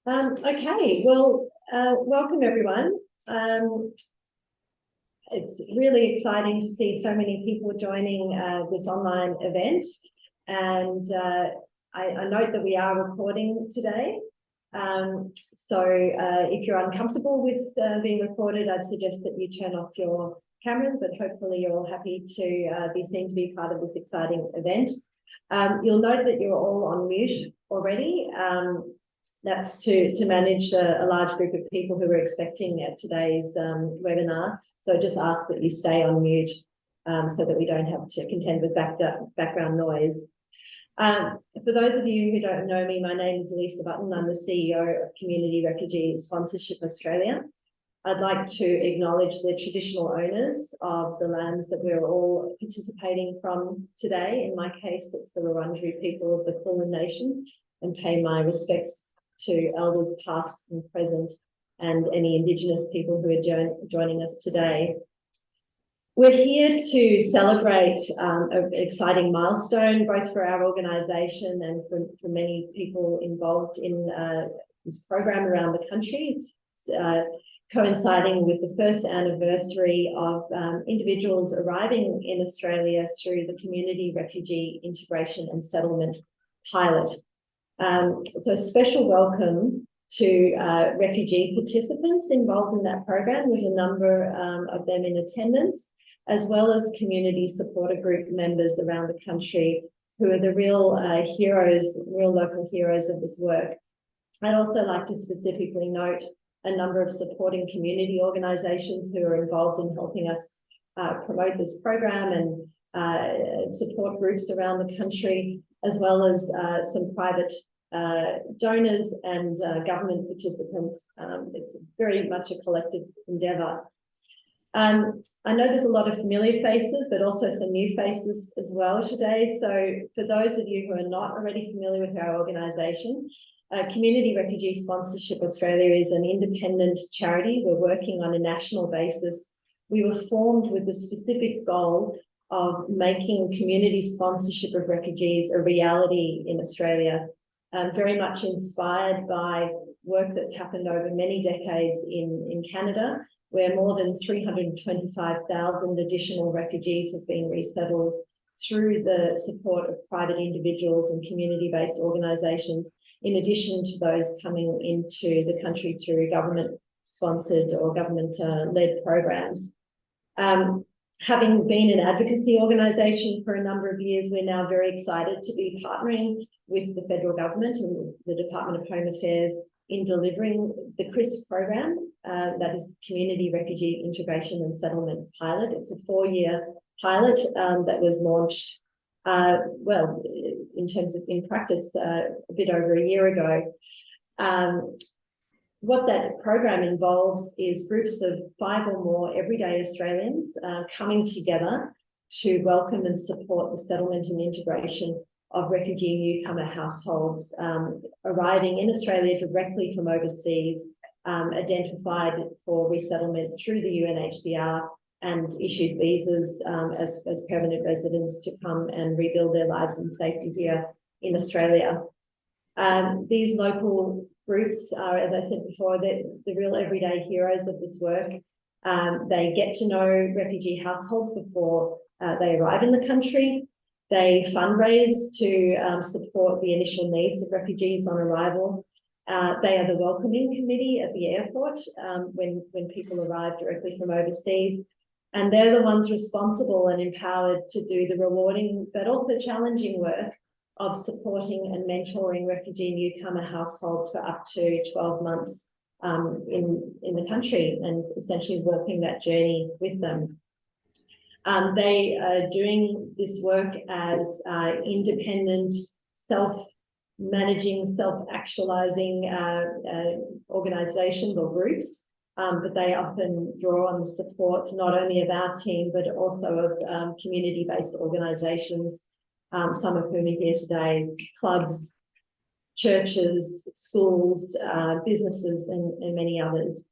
Okay, well, welcome everyone. It's really exciting to see so many people joining this online event, and I note that we are recording today. If you're uncomfortable with being recorded, I'd suggest that you turn off your cameras, but hopefully you're all happy to be seen to be part of this exciting event. You'll note that you're all on mute already. That's to manage a large group of people who are expecting at today's webinar. So just ask that you stay on mute so that we don't have to contend with background noise. For those of you who don't know me, my name is Lisa Button. I'm the CEO of Community Refugee Sponsorship Australia. I'd like to acknowledge the traditional owners of the lands that we're all participating from today. In my case, it's the Wurundjeri people of the Kulin Nation, and pay my respects to elders past and present and any Indigenous people who are joining us today. We're here to celebrate an exciting milestone, both for our organisation and for many people involved in this program around the country, coinciding with the first anniversary of individuals arriving in Australia through the Community Refugee Integration and Settlement pilot. So a special welcome to refugee participants involved in that program. There's a number of them in attendance, as well as community supporter group members around the country who are the real heroes, real local heroes of this work. I'd also like to specifically note a number of supporting community organisations who are involved in helping us promote this program and support groups around the country, as well as some private donors and government participants. It's very much a collective endeavour. I know there's a lot of familiar faces, but also some new faces as well today. So for those of you who are not already familiar with our organisation, Community Refugee Sponsorship Australia is an independent charity. We're working on a national basis. We were formed with the specific goal of making community sponsorship of refugees a reality in Australia, very much inspired by work that's happened over many decades in Canada, where more than 325,000 additional refugees have been resettled through the support of private individuals and community-based organisations, in addition to those coming into the country through government-sponsored or government-led programs. Having been an advocacy organisation for a number of years, we're now very excited to be partnering with the federal government and the Department of Home Affairs in delivering the CRISP program, that is Community Refugee Integration and Settlement Pilot. It's a 4-year pilot that was launched, well, in practice, a bit over a year ago. What that program involves is groups of 5 or more everyday Australians coming together to welcome and support the settlement and integration of refugee newcomer households arriving in Australia directly from overseas, identified for resettlement through the UNHCR and issued visas as permanent residents to come and rebuild their lives in safety here in Australia. These local groups are, as I said before, the real everyday heroes of this work. They get to know refugee households before they arrive in the country. They fundraise to support the initial needs of refugees on arrival. They are the welcoming committee at the airport when people arrive directly from overseas. And they're the ones responsible and empowered to do the rewarding but also challenging work of supporting and mentoring refugee newcomer households for up to 12 months in the country and essentially walking that journey with them. They are doing this work as independent, self-managing, self-actualizing organisations or groups, but they often draw on the support not only of our team, but also of community-based organisations, some of whom are here today, clubs, churches, schools, businesses, and many others.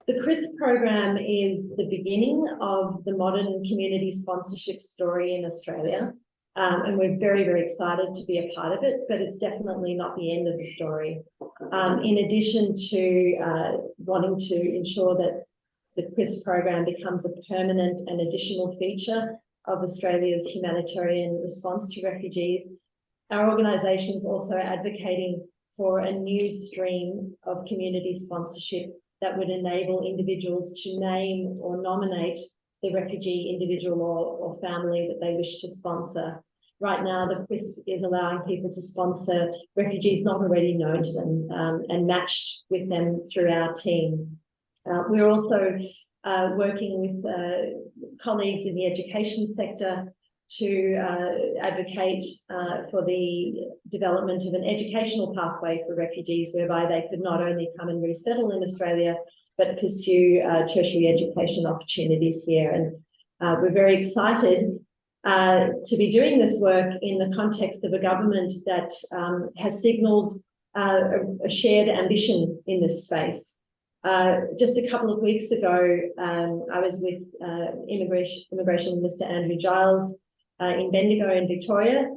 The CRISP program is the beginning of the modern community sponsorship story in Australia. And we're very, very excited to be a part of it, but it's definitely not the end of the story. In addition to wanting to ensure that the CRISP program becomes a permanent and additional feature of Australia's humanitarian response to refugees, our organisation is also advocating for a new stream of community sponsorship that would enable individuals to name or nominate the refugee individual or family that they wish to sponsor. Right now, the CRISP is allowing people to sponsor refugees not already known to them and matched with them through our team. We're also working with colleagues in the education sector to advocate for the development of an educational pathway for refugees whereby they could not only come and resettle in Australia, but pursue tertiary education opportunities here. And we're very excited to be doing this work in the context of a government that has signalled a shared ambition in this space. Just a couple of weeks ago, I was with Immigration Minister Andrew Giles in Bendigo in Victoria,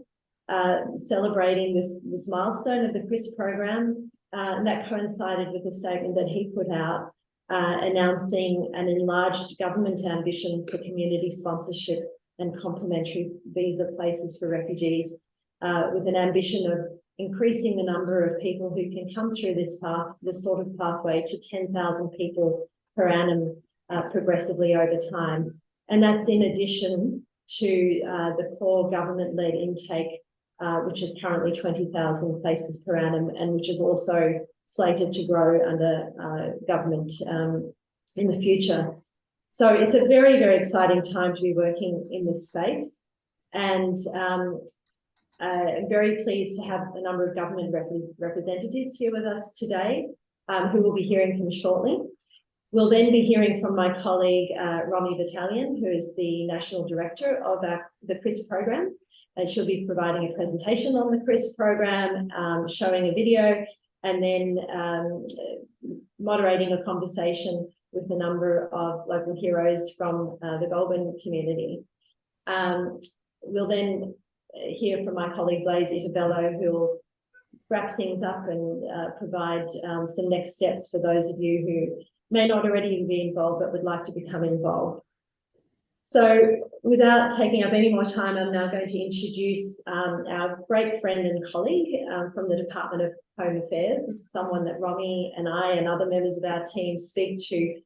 celebrating this milestone of the CRISP program, and that coincided with a statement that he put out announcing an enlarged government ambition for community sponsorship and complementary visa places for refugees, with an ambition of increasing the number of people who can come through this sort of pathway to 10,000 people per annum progressively over time. And that's in addition to the core government-led intake, which is currently 20,000 places per annum, and which is also slated to grow under government in the future. So it's a very, very exciting time to be working in this space. And I'm very pleased to have a number of government representatives here with us today, who we'll be hearing from shortly. We'll then be hearing from my colleague, Romy Battalion, who is the National Director of the CRISP program. And she'll be providing a presentation on the CRISP program, showing a video, and then moderating a conversation with a number of local heroes from the Goulburn community. We'll then hear from my colleague Blaise Itabello, who will wrap things up and provide some next steps for those of you who may not already be involved but would like to become involved. So without taking up any more time, I'm now going to introduce our great friend and colleague from the Department of Home Affairs. This is someone that Romy and I and other members of our team speak to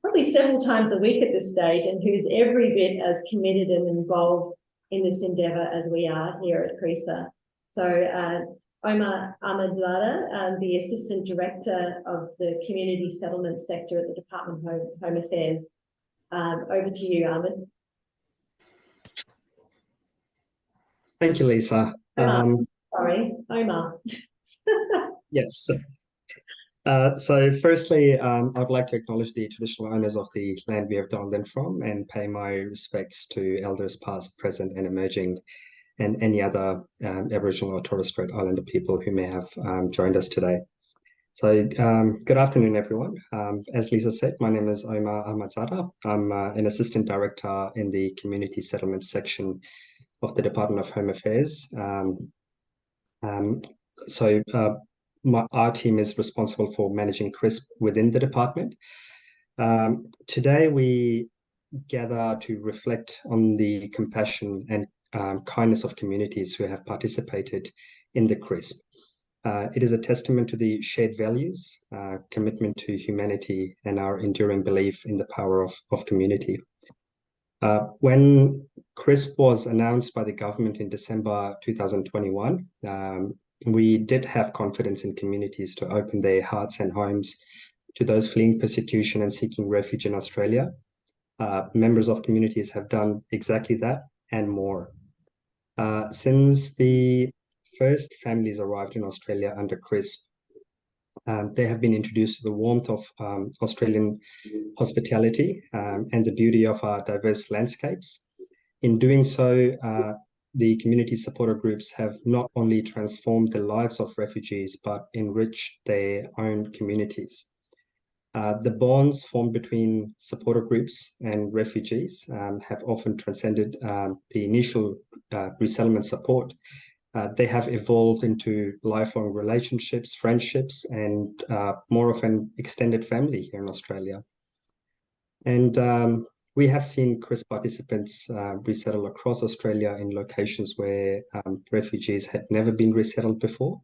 probably several times a week at this stage, and who's every bit as committed and involved in this endeavour as we are here at CRISA. So Omar Ahmadzada, the Assistant Director of the Community Settlement Sector at the Department of Home Affairs. Over to you, Ahmed. Thank you, Lisa. Sorry, Omar. Yes. So firstly, I'd like to acknowledge the traditional owners of the land we have dialed in from and pay my respects to elders past, present and emerging, and any other Aboriginal or Torres Strait Islander people who may have joined us today. So good afternoon, everyone. As Lisa said, my name is Omar Ahmadzada. I'm an Assistant Director in the Community Settlement section of the Department of Home Affairs. Our team is responsible for managing CRISP within the department. Today, we gather to reflect on the compassion and kindness of communities who have participated in the CRISP. It is a testament to the shared values, commitment to humanity, and our enduring belief in the power of community. When CRISP was announced by the government in December 2021, we did have confidence in communities to open their hearts and homes to those fleeing persecution and seeking refuge in Australia. Members of communities have done exactly that and more. Since the first families arrived in Australia under CRISP, they have been introduced to the warmth of Australian hospitality and the beauty of our diverse landscapes. In doing so, the community supporter groups have not only transformed the lives of refugees, but enriched their own communities. The bonds formed between supporter groups and refugees have often transcended the initial resettlement support. They have evolved into lifelong relationships, friendships, and more of an extended family here in Australia. And we have seen CRISP participants resettle across Australia in locations where refugees had never been resettled before,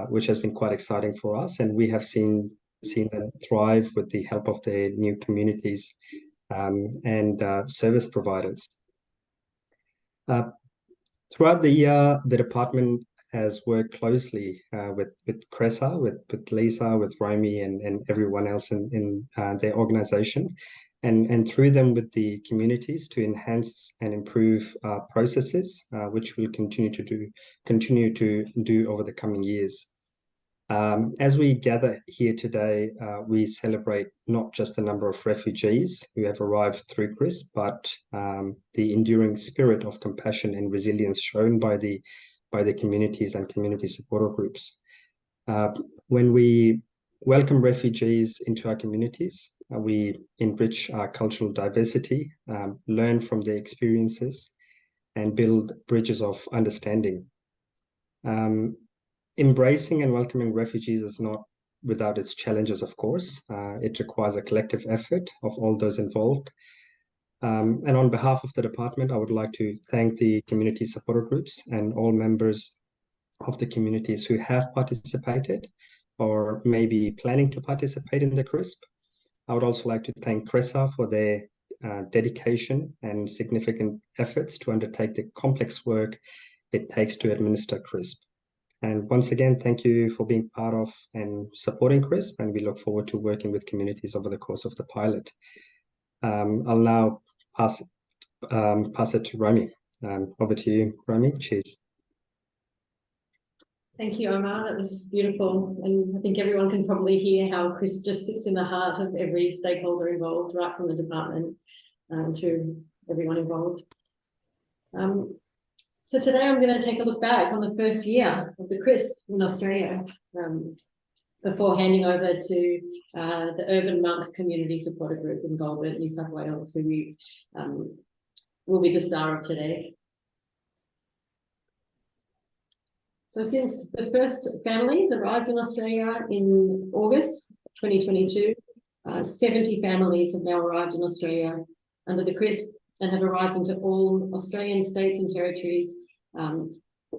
which has been quite exciting for us. And we have seen them thrive with the help of their new communities and service providers. Throughout the year, the department has worked closely with Cressa, with Lisa, with Romy, and everyone else in their organisation, and through them with the communities to enhance and improve processes, which we'll continue to do over the coming years. As we gather here today, we celebrate not just the number of refugees who have arrived through CRISP, but the enduring spirit of compassion and resilience shown by the communities and community supporter groups. When we welcome refugees into our communities, we enrich our cultural diversity, learn from their experiences, and build bridges of understanding. Embracing and welcoming refugees is not without its challenges, of course. It requires a collective effort of all those involved. And on behalf of the department, I would like to thank the community supporter groups and all members of the communities who have participated or may be planning to participate in the CRISP. I would also like to thank Cressa for their dedication and significant efforts to undertake the complex work it takes to administer CRISP. And once again, thank you for being part of and supporting CRISP, and we look forward to working with communities over the course of the pilot. I'll now pass it to Romy. Over to you, Romy. Cheers. Thank you, Omar. That was beautiful. And I think everyone can probably hear how CRISP just sits in the heart of every stakeholder involved, right from the department to everyone involved. So today I'm going to take a look back on the first year of the CRISP in Australia before handing over to the Urban Monk Community Supporter Group in Goulburn, New South Wales, who we will be the star of today. So since the first families arrived in Australia in August 2022, 70 families have now arrived in Australia under the CRISP and have arrived into all Australian states and territories.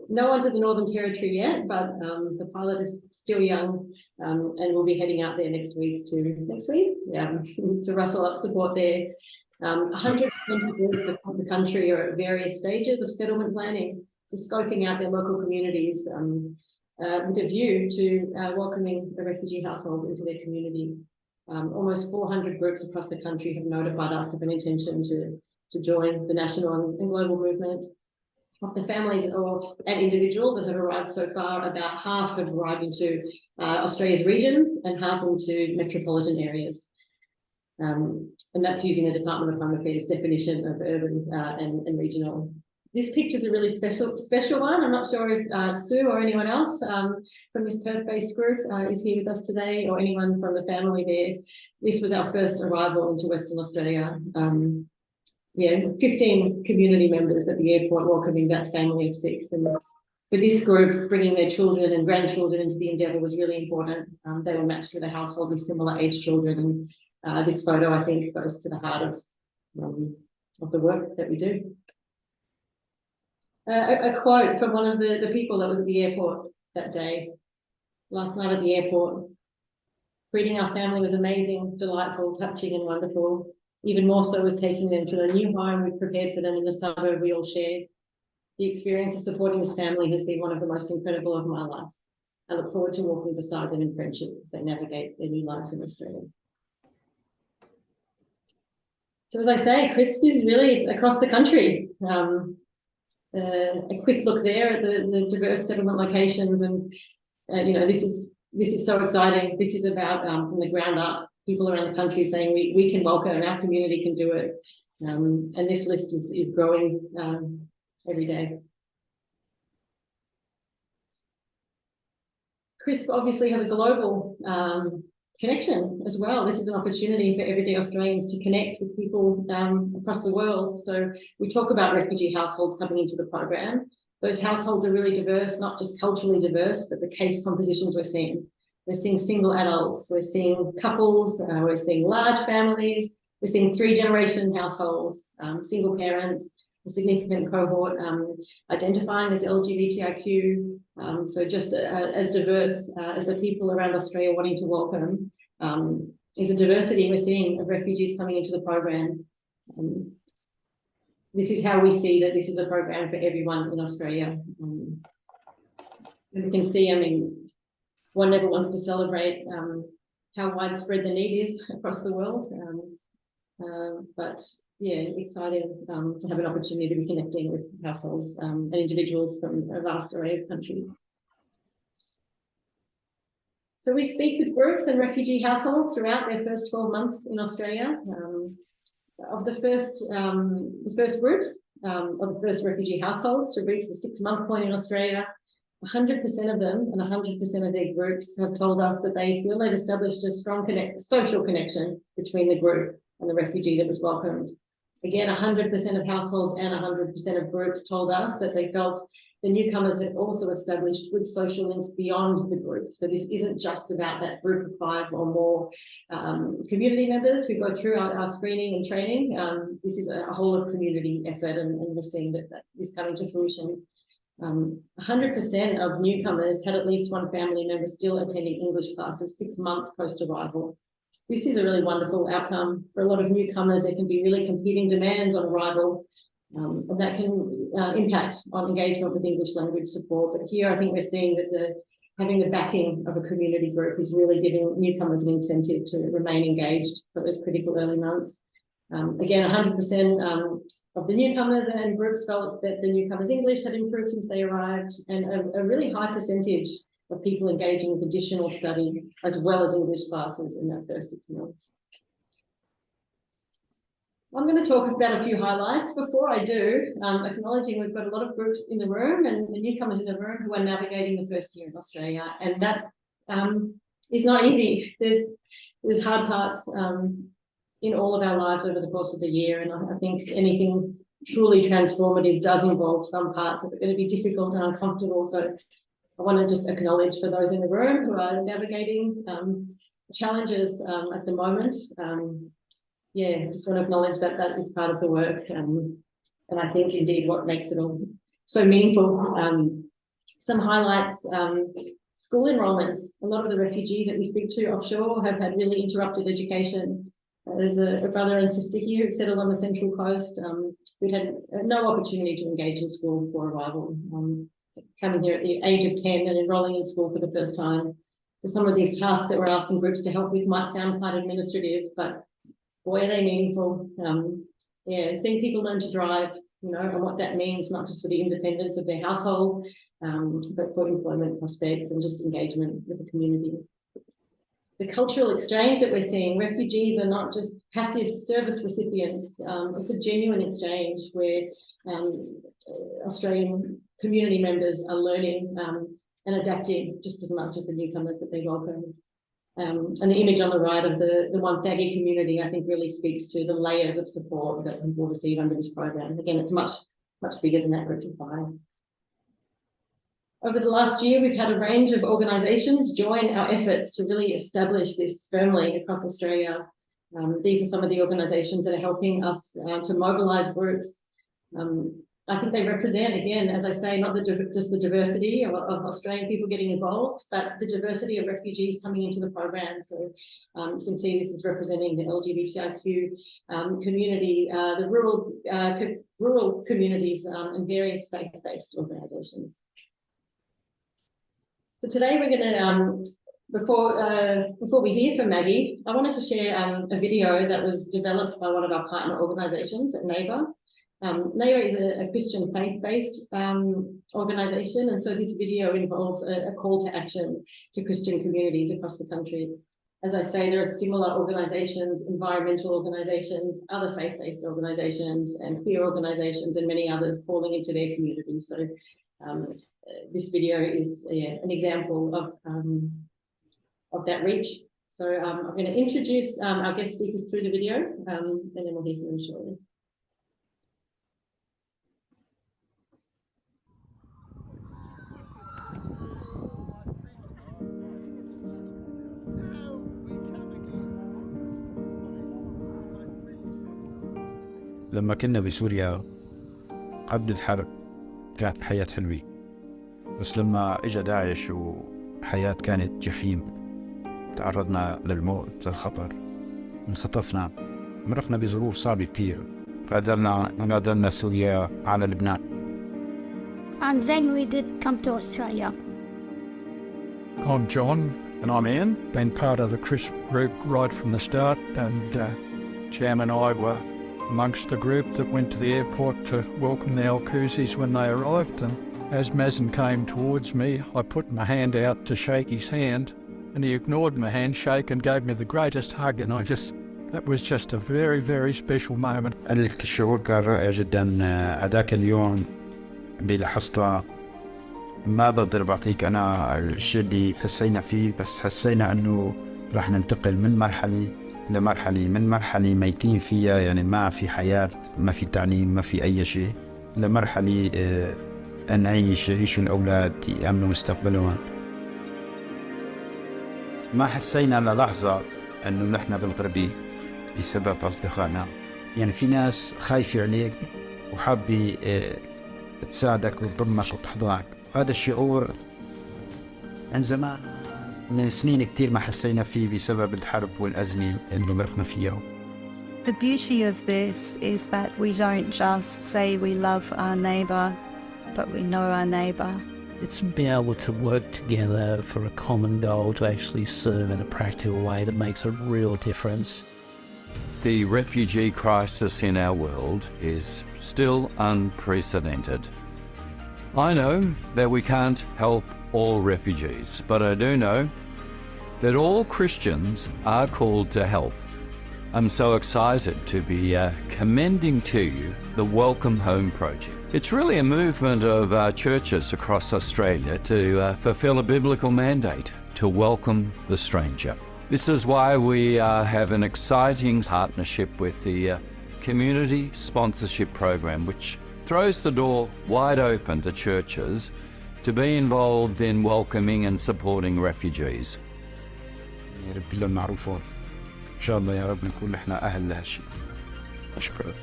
No one to the Northern Territory yet, but the pilot is still young and we'll be heading out there next week to rustle up support there. 120 groups across the country are at various stages of settlement planning, so scoping out their local communities with a view to welcoming a refugee household into their community. Almost 400 groups across the country have notified us of an intention to join the national and global movement. Of the families and individuals that have arrived so far, about half have arrived into Australia's regions and half into metropolitan areas. And that's using the Department of Home Affairs definition of urban and regional. This picture is a really special one. I'm not sure if Sue or anyone else from this Perth-based group is here with us today, or anyone from the family there. This was our first arrival into Western Australia. 15 community members at the airport welcoming that family of 6. And for this group, bringing their children and grandchildren into the endeavour was really important. They were matched with a household with similar age children. And this photo, I think, goes to the heart of the work that we do. A quote from one of the people that was at the airport that day, last night at the airport. Greeting our family was amazing, delightful, touching and wonderful. Even more so was taking them to a new home we've prepared for them in the suburb we all shared. The experience of supporting this family has been one of the most incredible of my life. I look forward to walking beside them in friendship as they navigate their new lives in Australia. So as I say, CRISP is really, it's across the country. A quick look there at the diverse settlement locations, and this is so exciting. This is about from the ground up, people around the country saying we can welcome and our community can do it. And this list is growing every day. CRISP obviously has a global connection as well. This is an opportunity for everyday Australians to connect with people across the world. So we talk about refugee households coming into the program. Those households are really diverse, not just culturally diverse, but the case compositions we're seeing. We're seeing single adults, we're seeing couples, we're seeing large families, we're seeing 3-generation households, single parents, a significant cohort identifying as LGBTIQ. So just as diverse as the people around Australia wanting to welcome is a diversity we're seeing of refugees coming into the program. This is how we see that this is a program for everyone in Australia. And we can see, I mean, one never wants to celebrate how widespread the need is across the world. But yeah, exciting to have an opportunity to be connecting with households and individuals from a vast array of countries. So we speak with groups and refugee households throughout their first 12 months in Australia. Of the first groups, of the first refugee households to reach the 6-month point in Australia, 100% of them and 100% of their groups have told us that they feel they've established a strong social connection between the group and the refugee that was welcomed. Again, 100% of households and 100% of groups told us that they felt the newcomers had also established good social links beyond the group. So this isn't just about that group of 5 or more community members who go through our screening and training. This is a whole of community effort, and we're seeing that is coming to fruition. 100% of newcomers had at least one family member still attending English classes 6 months post-arrival. This is a really wonderful outcome. For a lot of newcomers, there can be really competing demands on arrival, and that can impact on engagement with English language support. But here I think we're seeing that having the backing of a community group is really giving newcomers an incentive to remain engaged for those critical early months. Again, 100% of the newcomers and groups felt that the newcomers' English had improved since they arrived, and a really high percentage of people engaging with additional study as well as English classes in that first 6 months. I'm going to talk about a few highlights. Before I do, acknowledging we've got a lot of groups in the room and the newcomers in the room who are navigating the first year in Australia, and that is not easy. There's hard parts in all of our lives over the course of the year, and I think anything truly transformative does involve some parts that are going to be difficult and uncomfortable. So I want to just acknowledge for those in the room who are navigating challenges at the moment. Yeah, just want to acknowledge that that is part of the work, and I think indeed what makes it all so meaningful. Some highlights: school enrolments. A lot of the refugees that we speak to offshore have had really interrupted education. There's a brother and sister here who settled on the Central Coast who had no opportunity to engage in school before arrival. Coming here at the age of 10 and enrolling in school for the first time. So some of these tasks that we're asking groups to help with might sound quite administrative, but boy, are they meaningful. Yeah, seeing people learn to drive, you know, and what that means, not just for the independence of their household, but for employment prospects and just engagement with the community. The cultural exchange that we're seeing, refugees are not just passive service recipients. It's a genuine exchange where Australian community members are learning and adapting just as much as the newcomers that they welcome. And the image on the right of the Wonthaggi community, I think, really speaks to the layers of support that people receive under this program. Again, it's much bigger than that group of 5. Over the last year, we've had a range of organisations join our efforts to really establish this firmly across Australia. These are some of the organisations that are helping us to mobilise groups. I think they represent, again, as I say, not just the diversity of Australian people getting involved, but the diversity of refugees coming into the program. So you can see this is representing the LGBTIQ community, the rural communities, and various faith-based organisations. So today we're going to, before we hear from Maggie, I wanted to share a video that was developed by one of our partner organisations at Neighbour. Neighbour is a Christian faith-based organisation, and so this video involves a call to action to Christian communities across the country. As I say, there are similar organisations, environmental organisations, other faith-based organisations, and queer organisations, and many others calling into their communities. So this video is an example of that reach. So I'm going to introduce our guest speakers through the video, and then we'll hear from them shortly. لما كنا بسوريا قبل الحرب كانت حياة حلوة، بس لما اجى داعش وحياة كانت جحيم، تعرضنا للموت للخطر، انخطفنا، مرقنا بظروف صعبة كتير، غادرنا سوريا على لبنان. And then we did come to Australia. I'm John. And I'm Ian. Been part of the Chris group right from the start, and Jam and I were amongst the group that went to the airport to welcome the Alcuzis when they arrived. And as Mazen came towards me, I put my hand out to shake his hand, and he ignored my handshake and gave me the greatest hug, and that was just a very, very special moment. الشعور كان رائع جدا. هذاك اليوم اللي لاحظته، ما بقدر بعطيك أنا الشيء اللي حسينا فيه، بس حسينا أنه راح ننتقل من مرحلة لمرحلة، من مرحلة ميتين فيها، يعني ما في حياة، ما في تعليم، ما في أي شيء، لمرحلة يعيشوا الأولاد يأمنوا مستقبلهم. ما حسينا للحظة أنه نحن بالغربة بسبب أصدقائنا. يعني في ناس خايفة عليك وحابة تساعدك وتضمك وتحضنك. هذا الشعور من زمان، من سنين كتير ما حسينا فيه بسبب الحرب والأزمة اللي مرقنا فيها. The beauty of this is that we don't just say we love our neighbour, but we know our neighbour. It's being able to work together for a common goal to actually serve in a practical way that makes a real difference. The refugee crisis in our world is still unprecedented. I know that we can't help all refugees, but I do know that all Christians are called to help. I'm so excited to be commending to you the Welcome Home project. It's really a movement of churches across Australia to fulfill a biblical mandate to welcome the stranger. This is why we have an exciting partnership with the Community Sponsorship Program, which throws the door wide open to churches to be involved in welcoming and supporting refugees. يا رب لنا معروفون. إن شاء الله يا رب نكون إحنا أهل لهالشيء. شكرا.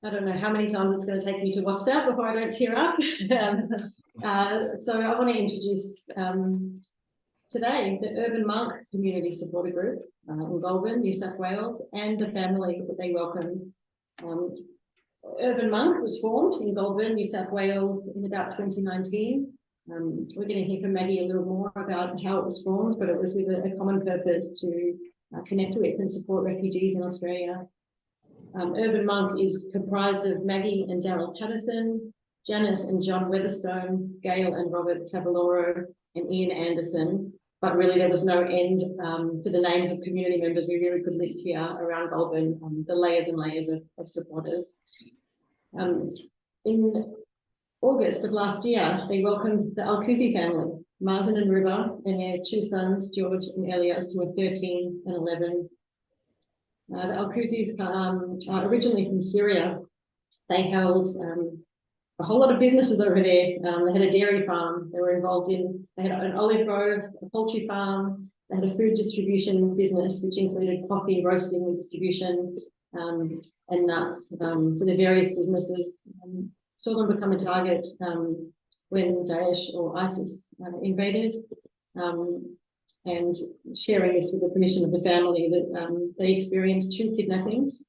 I don't know how many times it's going to take me to watch that before I don't tear up. So I want to introduce today the Urban Monk Community Supporter Group in Goulburn, New South Wales, and the family that they welcome. Urban Monk was formed in Goulburn, New South Wales in about 2019. We're going to hear from Maggie a little more about how it was formed, but it was with a common purpose to connect with and support refugees in Australia. Urban Monk is comprised of Maggie and Daryl Patterson, Janet and John Weatherstone, Gail and Robert Favaloro, and Ian Anderson. But really there was no end to the names of community members we really could list here around Goulburn, the layers and layers of supporters. In August of last year, they welcomed the Alcuzi family, Mazen and River, and their two sons, George and Elias, who were 13 and 11. The Alcuzis are originally from Syria. They held a whole lot of businesses over there. They had a dairy farm. They were involved in, they had an olive grove, a poultry farm. They had a food distribution business, which included coffee, roasting and distribution, and nuts. So the various businesses saw them become a target when Daesh or ISIS invaded. And sharing this with the permission of the family, that they experienced 2 kidnappings,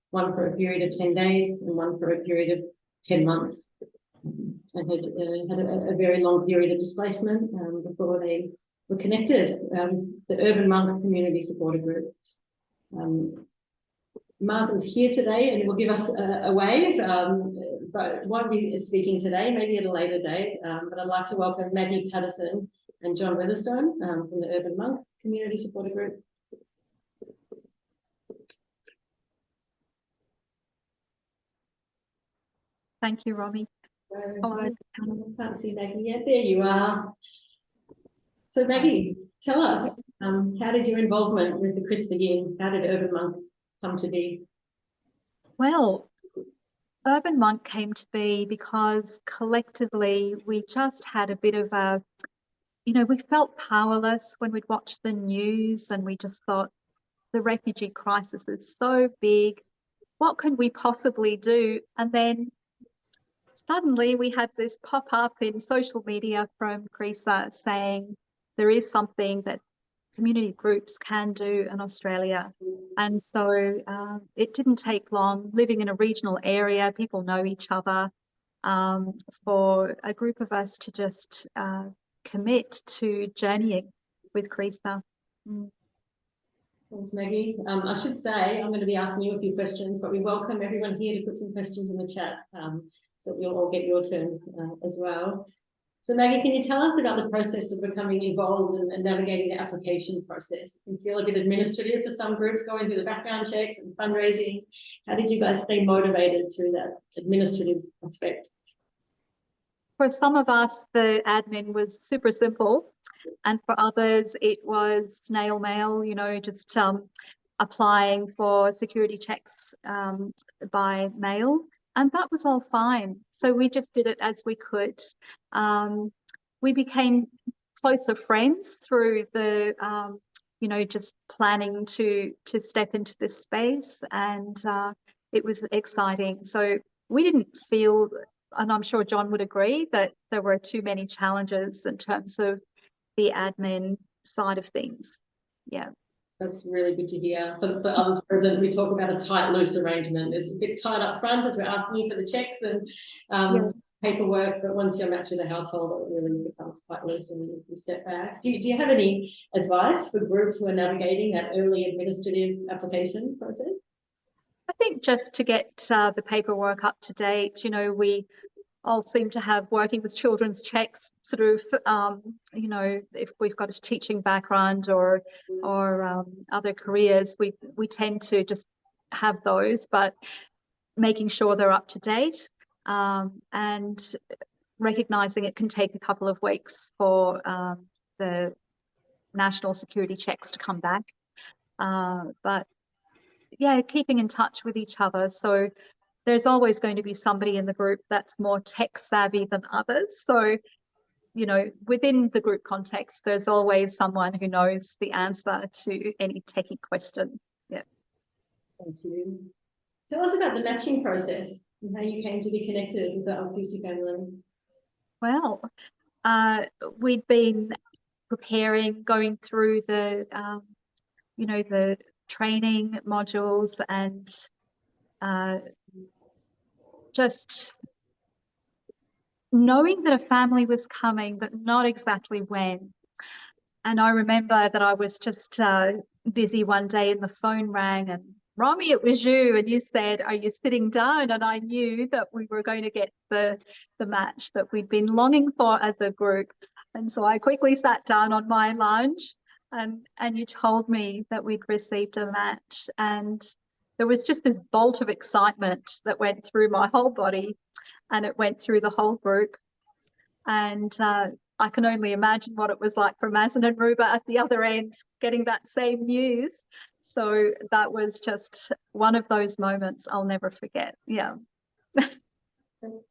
one for a period of 10 days and one for a period of 10 months, and had a very long period of displacement before they were connected. The Urban Monk Community Supporter Group. Martha's here today and will give us a wave, but won't be speaking today, maybe at a later date. But I'd like to welcome Maggie Patterson and John Weatherstone from the Urban Monk Community Supporter Group. Thank you, Romy. Hello. I can't see Maggie yet. There you are. So Maggie, tell us, how did your involvement with the CRISP begin? How did Urban Monk come to be? Well, Urban Monk came to be because collectively we just had a bit of a, we felt powerless when we'd watch the news, and we just thought the refugee crisis is so big. What can we possibly do? And then suddenly we had this pop up in social media from CRISA saying there is something that community groups can do in Australia. And so it didn't take long, living in a regional area, people know each other, for a group of us to just commit to journeying with CRISA. Thanks, Maggie. I should say I'm going to be asking you a few questions, but we welcome everyone here to put some questions in the chat, so you'll all get your turn as well. So Maggie, can you tell us about the process of becoming involved and navigating the application process? It can feel a bit administrative for some groups, going through the background checks and fundraising. How did you guys stay motivated through that administrative aspect? For some of us, the admin was super simple, and for others, it was snail mail, just applying for security checks by mail, and that was all fine. So we just did it as we could. We became closer friends through the, just planning to step into this space, and it was exciting. So we didn't feel, and I'm sure John would agree, that there were too many challenges in terms of the admin side of things. Yeah. That's really good to hear. For others present, we talk about a tight, loose arrangement. There's a bit tight up front as we're asking you for the checks and paperwork, but once you're matched with a household, it really becomes quite loose and you step back. Do you have any advice for groups who are navigating that early administrative application process? I think just to get the paperwork up to date, we all seem to have working with children's checks sort of, if we've got a teaching background or other careers, we tend to just have those, but making sure they're up to date, and recognizing it can take a couple of weeks for the national security checks to come back. But yeah, keeping in touch with each other. So there's always going to be somebody in the group that's more tech savvy than others. So, within the group context, there's always someone who knows the answer to any techie question. Yeah. Thank you. Tell us about the matching process and how you came to be connected with the Alcusi family. Well, we'd been preparing, going through the, the training modules, and just knowing that a family was coming, but not exactly when. And I remember that I was just busy one day and the phone rang, and Romy, it was you, and you said, "Are you sitting down?" And I knew that we were going to get the match that we'd been longing for as a group. And so I quickly sat down on my lounge, and you told me that we'd received a match, and there was just this bolt of excitement that went through my whole body, and it went through the whole group. And I can only imagine what it was like for Mazen and Ruba at the other end, getting that same news. So that was just one of those moments I'll never forget. Yeah.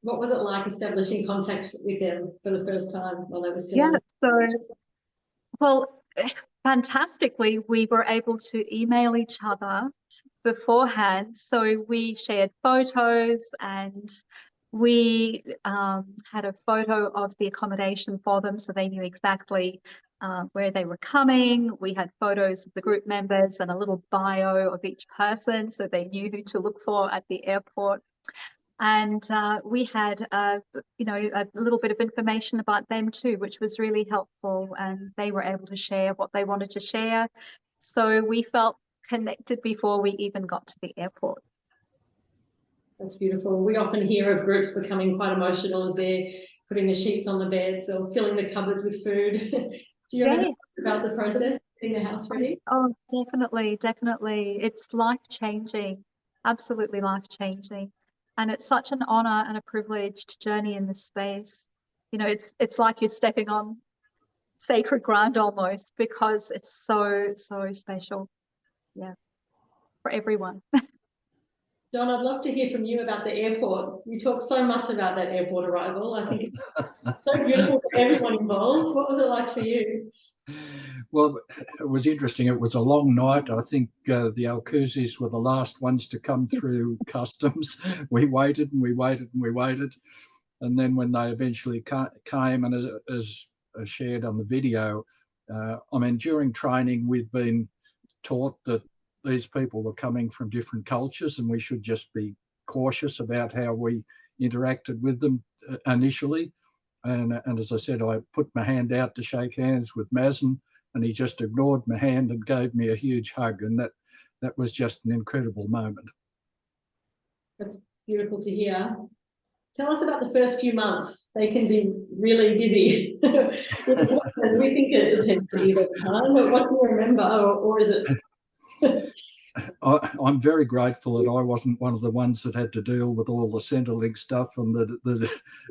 What was it like establishing contact with them for the first time while they were still? Yeah. So, well, fantastically, we were able to email each other beforehand. So we shared photos, and we had a photo of the accommodation for them, so they knew exactly where they were coming. We had photos of the group members and a little bio of each person, so they knew who to look for at the airport. And we had, a little bit of information about them too, which was really helpful, and they were able to share what they wanted to share. So we felt connected before we even got to the airport. That's beautiful. We often hear of groups becoming quite emotional as they're putting the sheets on the beds or filling the cupboards with food. Do you ever know about the process, getting the house ready? Oh, definitely, definitely. It's life-changing, absolutely life-changing. And it's such an honor and a privilege to journey in this space. You know, it's like you're stepping on sacred ground almost, because it's so special. Yeah, for everyone. John, I'd love to hear from you about the airport. You talk so much about that airport arrival. I think it's so beautiful for everyone involved. What was it like for you? Well, it was interesting. It was a long night. I think the Alcuzis were the last ones to come through customs. We waited and we waited and we waited. And then when they eventually came, and as shared on the video, I mean, during training, we'd been taught that these people were coming from different cultures and we should just be cautious about how we interacted with them initially. And as I said, I put my hand out to shake hands with Mazen, and he just ignored my hand and gave me a huge hug. And that was just an incredible moment. That's beautiful to hear. Tell us about the first few months. They can be really busy. We think it tends to be the time, but what do you remember, or is it? I'm very grateful that I wasn't one of the ones that had to deal with all the Centrelink stuff and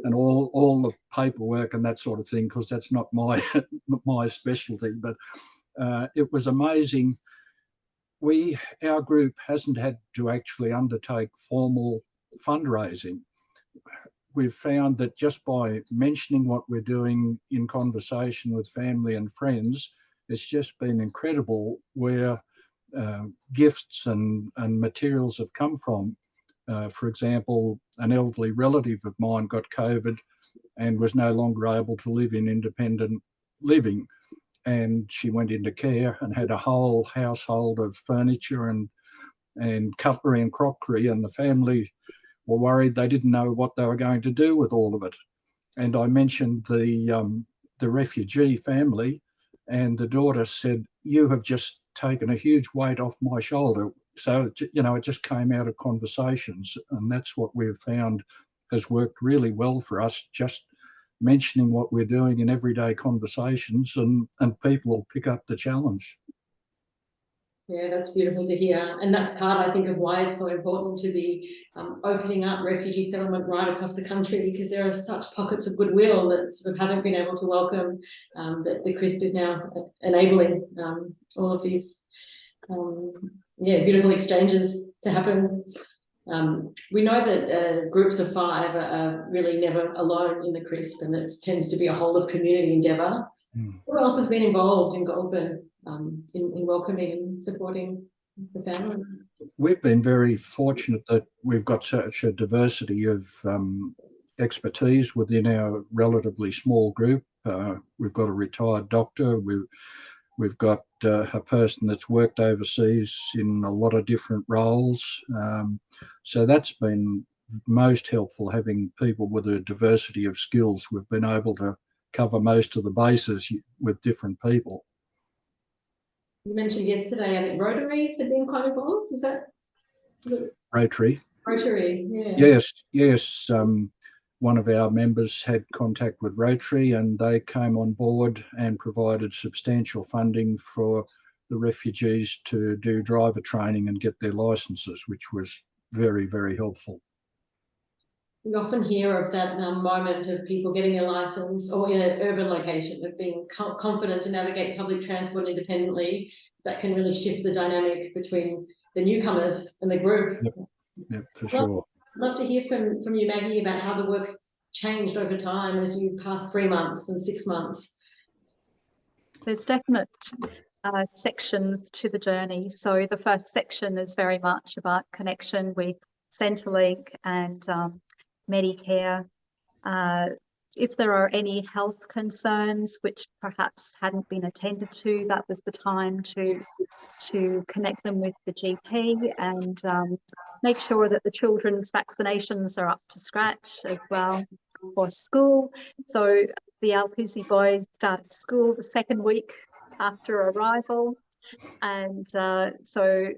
and all the paperwork and that sort of thing, because that's not my specialty. But it was amazing. Our group hasn't had to actually undertake formal fundraising. We've found that just by mentioning what we're doing in conversation with family and friends, it's just been incredible where gifts and materials have come from. For example, an elderly relative of mine got COVID and was no longer able to live in independent living. And she went into care and had a whole household of furniture and cutlery and crockery, and the family were worried. They didn't know what they were going to do with all of it. And I mentioned the refugee family, and the daughter said, "You have just taken a huge weight off my shoulder." So, you know, it just came out of conversations, and that's what we've found has worked really well for us, just mentioning what we're doing in everyday conversations, and people will pick up the challenge. Yeah, that's beautiful to hear. And that's part, I think, of why it's so important to be opening up refugee settlement right across the country, because there are such pockets of goodwill that sort of haven't been able to welcome, that the CRISP is now enabling all of these beautiful exchanges to happen. We know that groups of 5 are really never alone in the CRISP, and it tends to be a whole of community endeavour. Who else has been involved in Goulburn in welcoming and supporting the family? We've been very fortunate that we've got such a diversity of expertise within our relatively small group. We've got a retired doctor. We've got a person that's worked overseas in a lot of different roles. So that's been most helpful, having people with a diversity of skills. We've been able to cover most of the bases with different people. You mentioned yesterday, I think Rotary had been quite involved. Was that? Rotary. Rotary, yeah. Yes. One of our members had contact with Rotary, and they came on board and provided substantial funding for the refugees to do driver training and get their licenses, which was very, very helpful. We often hear of that moment of people getting their license, or in an urban location, of being confident to navigate public transport independently. That can really shift the dynamic between the newcomers and the group. Yep, for sure. I'd love to hear from you, Maggie, about how the work changed over time as you passed 3 months and 6 months. There's definite sections to the journey. So the first section is very much about connection with Centrelink and Medicare. If there are any health concerns which perhaps hadn't been attended to, that was the time to connect them with the GP and make sure that the children's vaccinations are up to scratch as well for school. So the Alcuzi boys started school the 2nd week after arrival, and so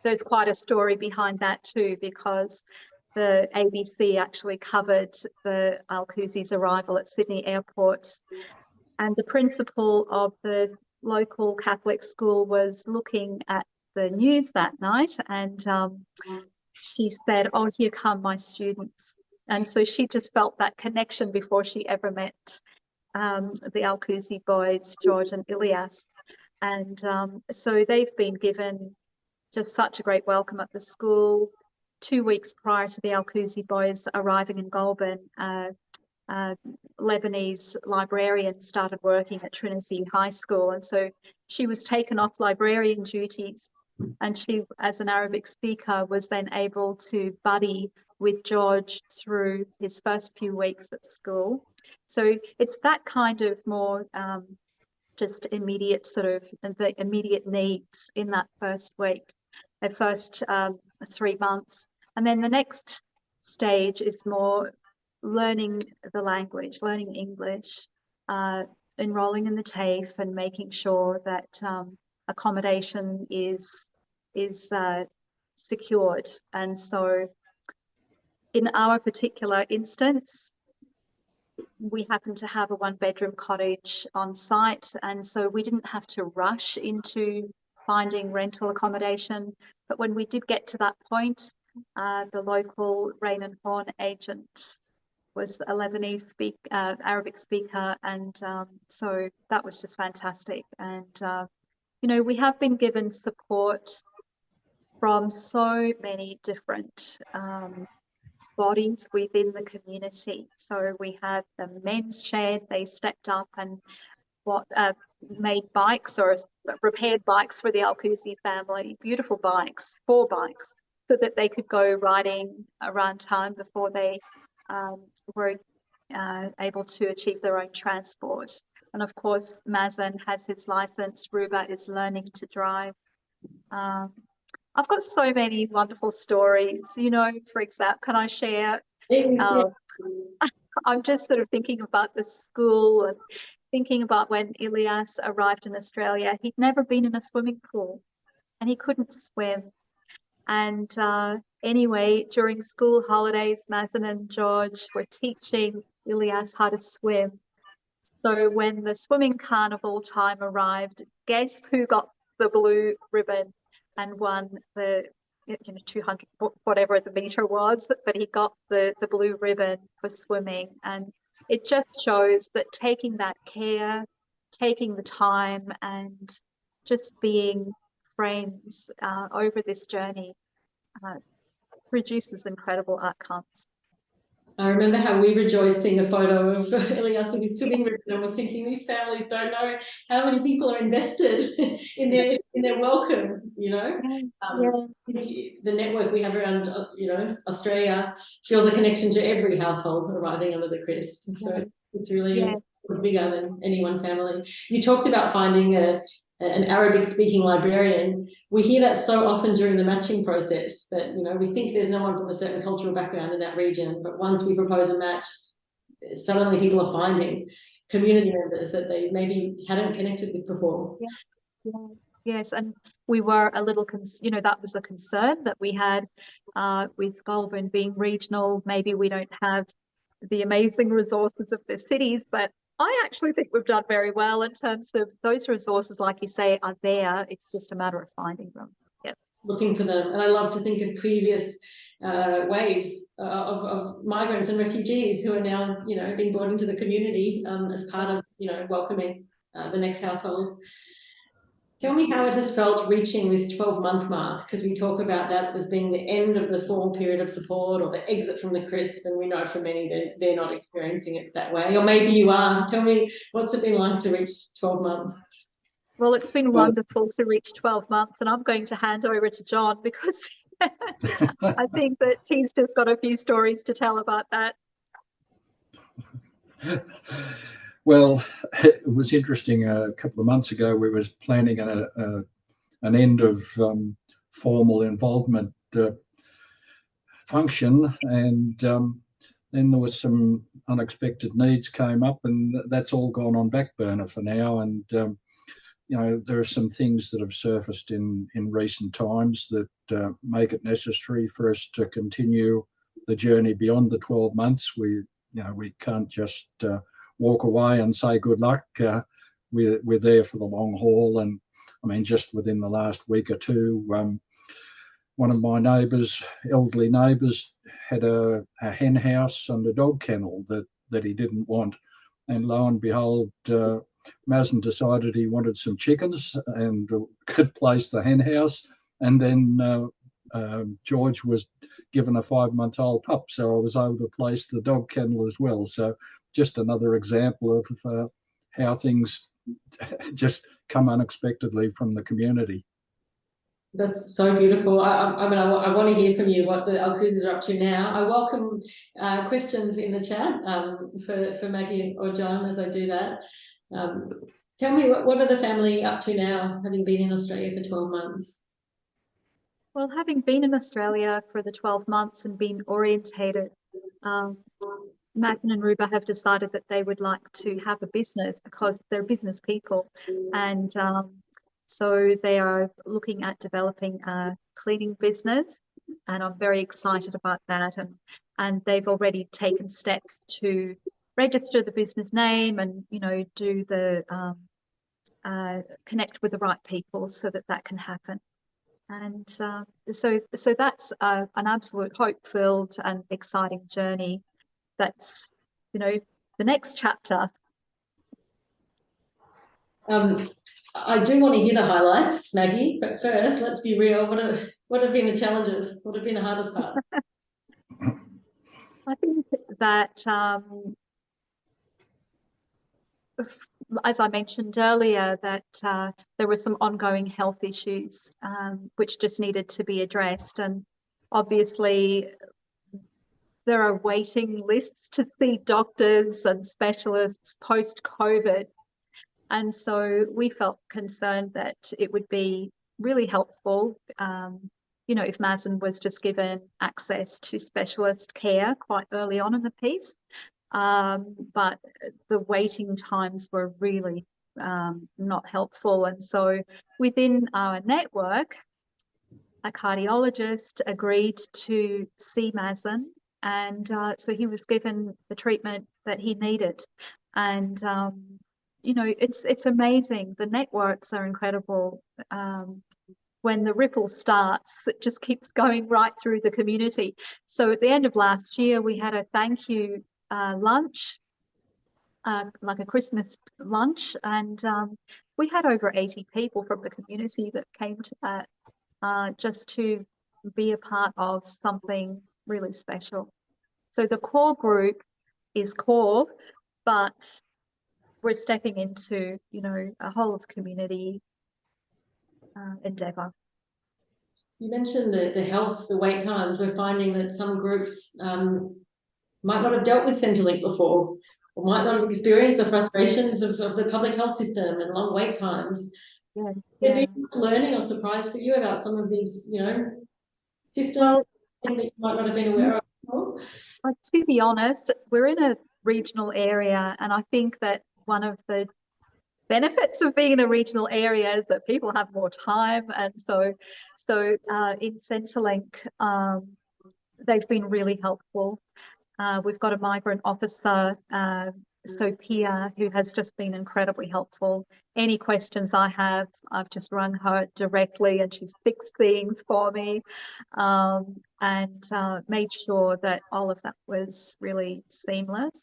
there's quite a story behind that too, because the ABC actually covered the Alcuzi's arrival at Sydney Airport, and the principal of the local Catholic school was looking at the news that night, and she said, "Oh, here come my students." And so she just felt that connection before she ever met the Alcuzi boys, George and Ilias. And so they've been given just such a great welcome at the school. 2 weeks prior to the Alcuzi boys arriving in Goulburn, Lebanese librarian started working at Trinity High School. And so she was taken off librarian duties, and she, as an Arabic speaker, was then able to buddy with George through his first few weeks at school. So it's that kind of more just immediate sort of the immediate needs in that first week, the first 3 months. And then the next stage is more learning the language, learning English, enrolling in the TAFE and making sure that accommodation is secured. And so in our particular instance, we happen to have a 1-bedroom cottage on site, and so we didn't have to rush into finding rental accommodation. But when we did get to that point, the local Rain and Horn agent was a Lebanese Arabic speaker, and so that was just fantastic. And you know, we have been given support from so many different bodies within the community. So we have the men's shed, they stepped up and made bikes or repaired bikes for the Alcuzi family, beautiful bikes, 4 bikes, so that they could go riding around town before they were able to achieve their own transport. And of course, Mazen has his license, Ruba is learning to drive. I've got so many wonderful stories, you know, for example, can I share? I'm just sort of thinking about the school and thinking about when Ilias arrived in Australia. He'd never been in a swimming pool and he couldn't swim. And anyway, during school holidays, Mazen and George were teaching Ilias how to swim. So when the swimming carnival time arrived, guess who got the blue ribbon and won the 200 whatever the meter was, but he got the blue ribbon for swimming. And it just shows that taking that care, taking the time, and just being friends over this journey produces incredible outcomes. I remember how we rejoiced seeing a photo of Ilias with his swimming ribbon, and was thinking these families don't know how many people are invested in their welcome, you know. The network we have around, you know, Australia feels a connection to every household arriving under the crisp. So it's really bigger than any one family. You talked about finding an Arabic-speaking librarian. We hear that so often during the matching process that, you know, we think there's no one from a certain cultural background in that region, but once we propose a match, suddenly people are finding community members that they maybe hadn't connected with before. Yes, and we were a little, you know, that was a concern that we had with Goulburn being regional. Maybe we don't have the amazing resources of the cities, but I actually think we've done very well in terms of those resources, like you say, are there. It's just a matter of finding them. Yep. Looking for them. And I love to think of previous waves of migrants and refugees who are now, you know, being brought into the community as part of, you know, welcoming the next household. Tell me how it has felt reaching this 12-month mark, because we talk about that as being the end of the formal period of support or the exit from the crisp, and we know for many they're not experiencing it that way, or maybe you are. Tell me, what's it been like to reach 12 months? Well, it's been wonderful to reach 12 months, and I'm going to hand over to John because I think that he's just got a few stories to tell about that. Well, it was interesting. A couple of months ago, we was planning an end of formal involvement function, and then there was some unexpected needs came up, and that's all gone on back burner for now. And you know, there are some things that have surfaced in recent times that make it necessary for us to continue the journey beyond the 12 months. We can't just walk away and say good luck. We're there for the long haul. And I mean, just within the last week or two, one of my neighbours, elderly neighbours, had a hen house and a dog kennel that he didn't want. And lo and behold, Mazen decided he wanted some chickens and could place the hen house. And then George was given a 5-month-old pup, so I was able to place the dog kennel as well. So just another example of how things just come unexpectedly from the community. That's so beautiful. I mean, I want to hear from you what the Alcuzes are up to now. I welcome questions in the chat for Maggie or John as I do that. Tell me, what are the family up to now, having been in Australia for 12 months? Well, having been in Australia for the 12 months and been orientated, Mazen and Ruba have decided that they would like to have a business because they're business people. And so they are looking at developing a cleaning business. And I'm very excited about that. And they've already taken steps to register the business name and, you know, do the connect with the right people so that can happen. And so that's an absolute hope-filled and exciting journey. That's, you know, the next chapter. I do want to hear the highlights, Maggie, but first, let's be real. What have been the challenges? What have been the hardest part? I think that, as I mentioned earlier, that there were some ongoing health issues which just needed to be addressed. And obviously, there are waiting lists to see doctors and specialists post-COVID. And so we felt concerned that it would be really helpful, you know, if Mazen was just given access to specialist care quite early on in the piece. But the waiting times were really not helpful. And so within our network, a cardiologist agreed to see Mazen. And so he was given the treatment that he needed. And you know, it's amazing. The networks are incredible. When the ripple starts, it just keeps going right through the community. So at the end of last year, we had a thank you lunch, like a Christmas lunch, and we had over 80 people from the community that came to that just to be a part of something really special. So the core group is core, but we're stepping into, you know, a whole of community endeavour. You mentioned the health, the wait times. We're finding that some groups might not have dealt with Centrelink before, or might not have experienced the frustrations of the public health system and long wait times. Yeah. There been learning or surprise for you about some of these, you know, systems that you might not have been aware of before? To be honest, we're in a regional area, and I think that one of the benefits of being in a regional area is that people have more time, and so in Centrelink, they've been really helpful. We've got a migrant officer, Sophia, who has just been incredibly helpful. Any questions I have, I've just rung her directly and she's fixed things for me, and made sure that all of that was really seamless.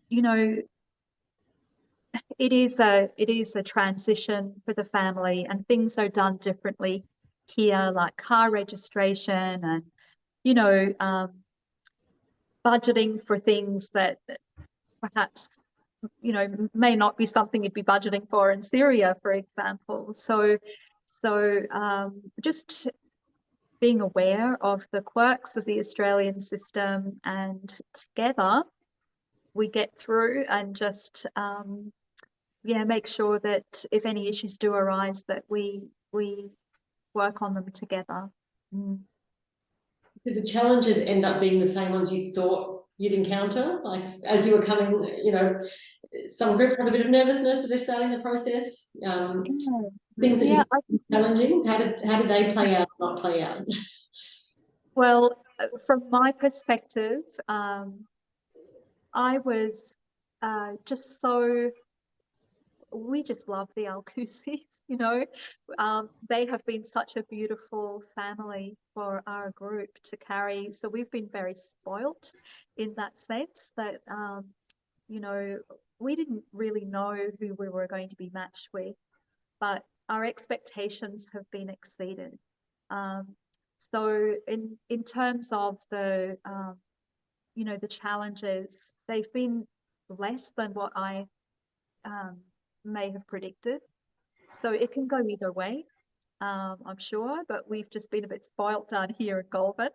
You know, it is a transition for the family, and things are done differently here, like car registration and, you know, budgeting for things that perhaps, you know, may not be something you'd be budgeting for in Syria, for example. So just being aware of the quirks of the Australian system, and together we get through, and just yeah, make sure that if any issues do arise, that we work on them together. Did the challenges end up being the same ones you thought you'd encounter? Like, as you were coming, you know, some groups have a bit of nervousness as they're starting the process. Things that you found challenging, how did they play out, not play out? Well, from my perspective, I was just so we just love the Alcusis, you know. They have been such a beautiful family for our group to carry. So we've been very spoilt in that sense that, you know, we didn't really know who we were going to be matched with, but our expectations have been exceeded. So in terms of the, you know, the challenges, they've been less than what I may have predicted. So it can go either way, I'm sure, but we've just been a bit spoilt down here in Goulburn.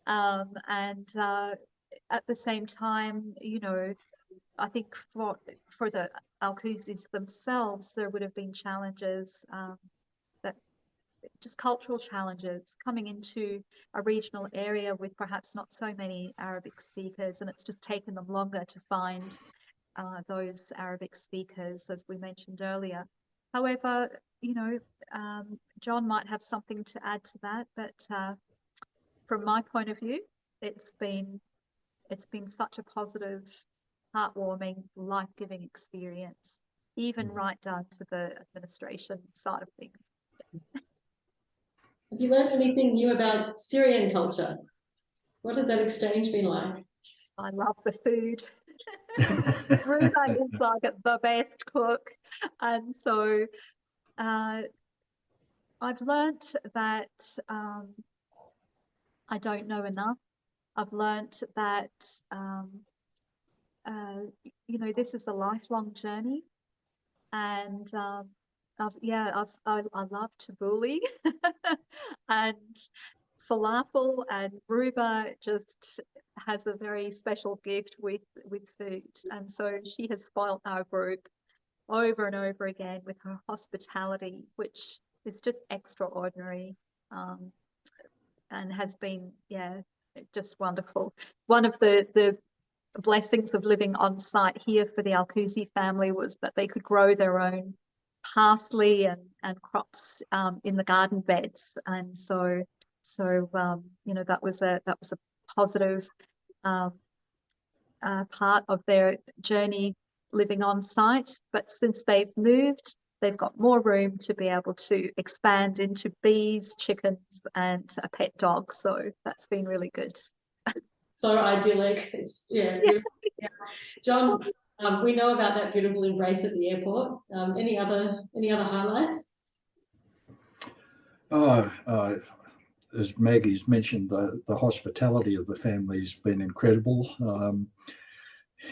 And at the same time, you know, I think for the Alcusis themselves, there would have been challenges that just cultural challenges coming into a regional area with perhaps not so many Arabic speakers, and it's just taken them longer to find those Arabic speakers, as we mentioned earlier. However, you know, John might have something to add to that, but from my point of view, it's been such a positive, heartwarming, life-giving experience, even right down to the administration side of things. Have you learned anything new about Syrian culture? What has that exchange been like? I love the food. Ruba is like the best cook. And so I've learnt that I don't know enough. I've learnt that, you know, this is a lifelong journey. And I love tabbouleh and falafel, and Ruba just has a very special gift with food, and so she has spoilt our group over and over again with her hospitality, which is just extraordinary, and has been, yeah, just wonderful. One of the blessings of living on site here for the Alcusi family was that they could grow their own parsley and crops in the garden beds, and so you know, that was a positive part of their journey living on site. But since they've moved, they've got more room to be able to expand into bees, chickens, and a pet dog. So that's been really good. So idyllic. It's, yeah. Yeah. John, we know about that beautiful embrace at the airport. Any other highlights? As Maggie's mentioned, the hospitality of the family has been incredible.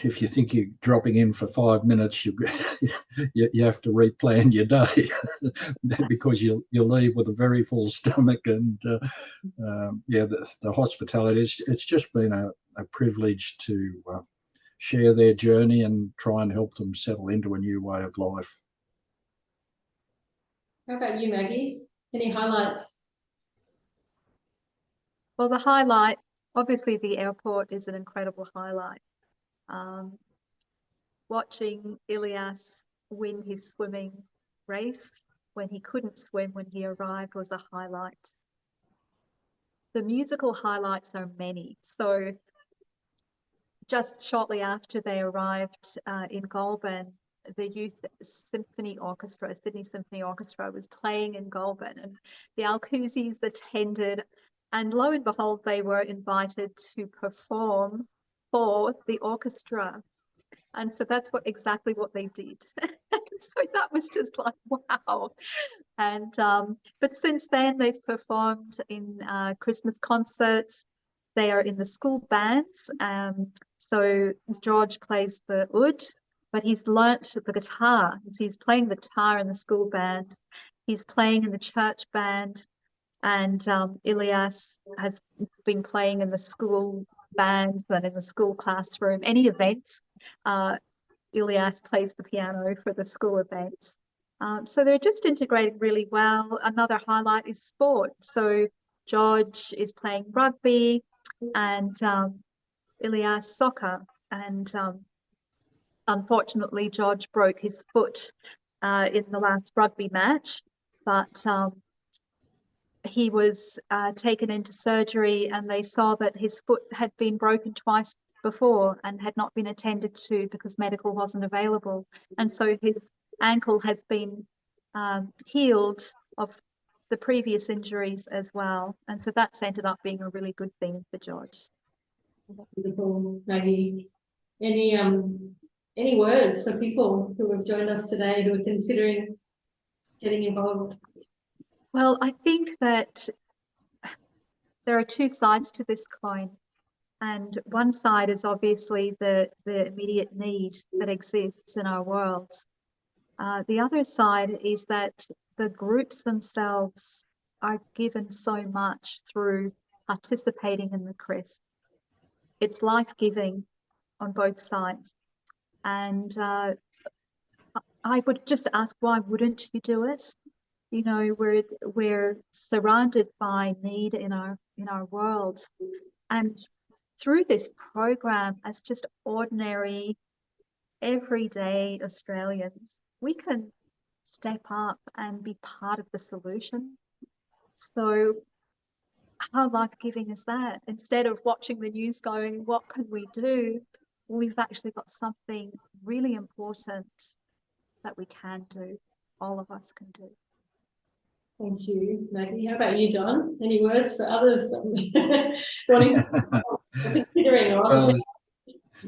If you think you're dropping in for 5 minutes, you have to replan your day because you'll leave with a very full stomach. And yeah, the hospitality, it's just been a privilege to share their journey and try and help them settle into a new way of life. How about you, Maggie? Any highlights? Well, the highlight, obviously the airport is an incredible highlight. Watching Ilyas win his swimming race when he couldn't swim when he arrived was a highlight. The musical highlights are many. So just shortly after they arrived in Goulburn, the Youth Symphony Orchestra, Sydney Symphony Orchestra, was playing in Goulburn, and the Alcusis attended, and lo and behold, they were invited to perform for the orchestra. And so that's exactly what they did. So that was just like, wow. And but since then they've performed in Christmas concerts. They are in the school bands. So George plays the oud, but he's learnt the guitar. So he's playing the guitar in the school band. He's playing in the church band. And Ilyas has been playing in the school band and in the school classroom. Any events, Ilyas plays the piano for the school events. So they're just integrating really well. Another highlight is sport. So George is playing rugby and Ilyas soccer. And unfortunately, George broke his foot in the last rugby match, but he was taken into surgery, and they saw that his foot had been broken twice before and had not been attended to because medical wasn't available. And so his ankle has been healed of the previous injuries as well. And so that's ended up being a really good thing for George. Wonderful. Maggie, any words for people who have joined us today who are considering getting involved? Well, I think that there are two sides to this coin. And one side is obviously the immediate need that exists in our world. The other side is that the groups themselves are given so much through participating in the CRISP. It's life-giving on both sides. And I would just ask, why wouldn't you do it? You know, we're surrounded by need in our world. And through this program, as just ordinary, everyday Australians, we can step up and be part of the solution. So how life-giving is that? Instead of watching the news going, what can we do? We've actually got something really important that we can do, all of us can do. Thank you, Maggie. How about you, John? Any words for others wanting considering?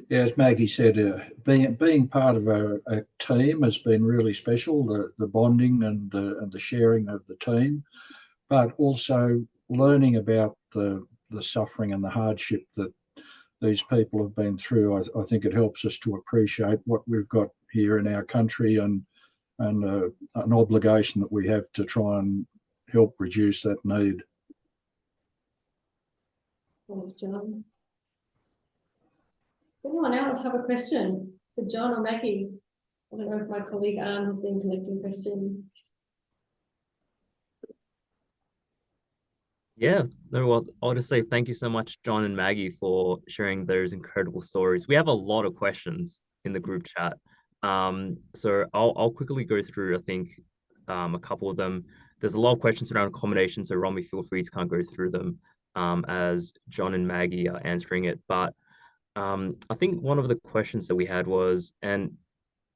Yeah, as Maggie said, being part of a team has been really special. The bonding and the sharing of the team, but also learning about the suffering and the hardship that these people have been through. I think it helps us to appreciate what we've got here in our country and an obligation that we have to try and help reduce that need. Thanks, John. Does anyone else have a question for John or Maggie? I don't know if my colleague Anne has been collecting questions. Yeah, no, well, I'll just say thank you so much, John and Maggie, for sharing those incredible stories. We have a lot of questions in the group chat. So I'll quickly go through, I think, a couple of them. There's a lot of questions around accommodation, so Romy, feel free to kind of go through them as John and Maggie are answering it. But I think one of the questions that we had was, and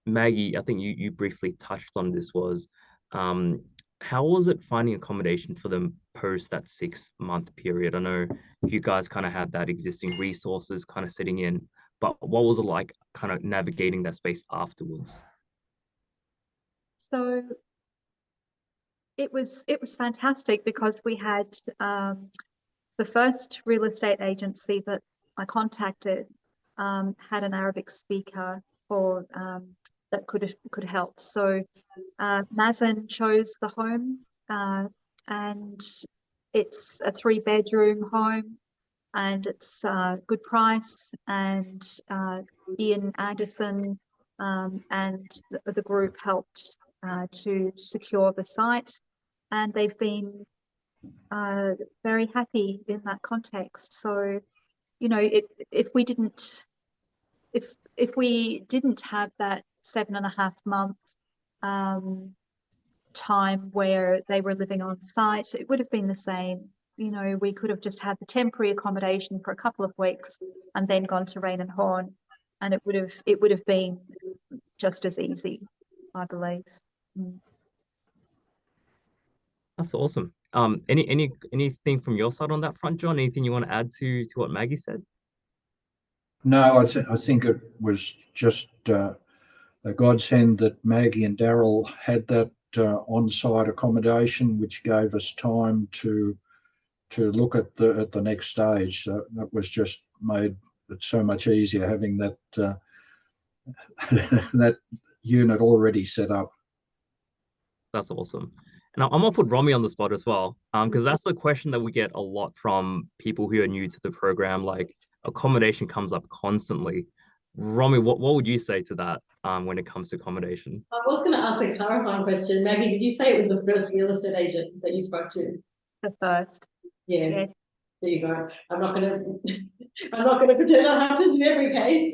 Maggie, I think you briefly touched on this, was how was it finding accommodation for them post that 6-month period? I know you guys kind of had that existing resources kind of sitting in, but what was it like kind of navigating that space afterwards? So it was fantastic because we had the first real estate agency that I contacted had an Arabic speaker for that could help. So Mazen chose the home, and it's a 3-bedroom home, and it's a good price. And Ian Anderson and the group helped to secure the site, and they've been very happy in that context. So, you know, if we didn't have that 7.5 month time where they were living on site, it would have been the same. You know, we could have just had the temporary accommodation for a couple of weeks and then gone to Rain and Horn, and it would have been just as easy, I believe. That's awesome. Anything from your side on that front, John? Anything you want to add to what Maggie said? No, I think it was just a godsend that Maggie and Daryl had that on-site accommodation, which gave us time to look at the next stage. That was just made it so much easier having that that unit already set up. That's awesome. And I'm gonna put Romy on the spot as well, because that's a question that we get a lot from people who are new to the program. Like, accommodation comes up constantly. Romy, what would you say to that when it comes to accommodation? I was going to ask a clarifying question. Maggie, did you say it was the first real estate agent that you spoke to? The first. Yeah. Yeah. There you go. I'm not going to pretend that happens in every case.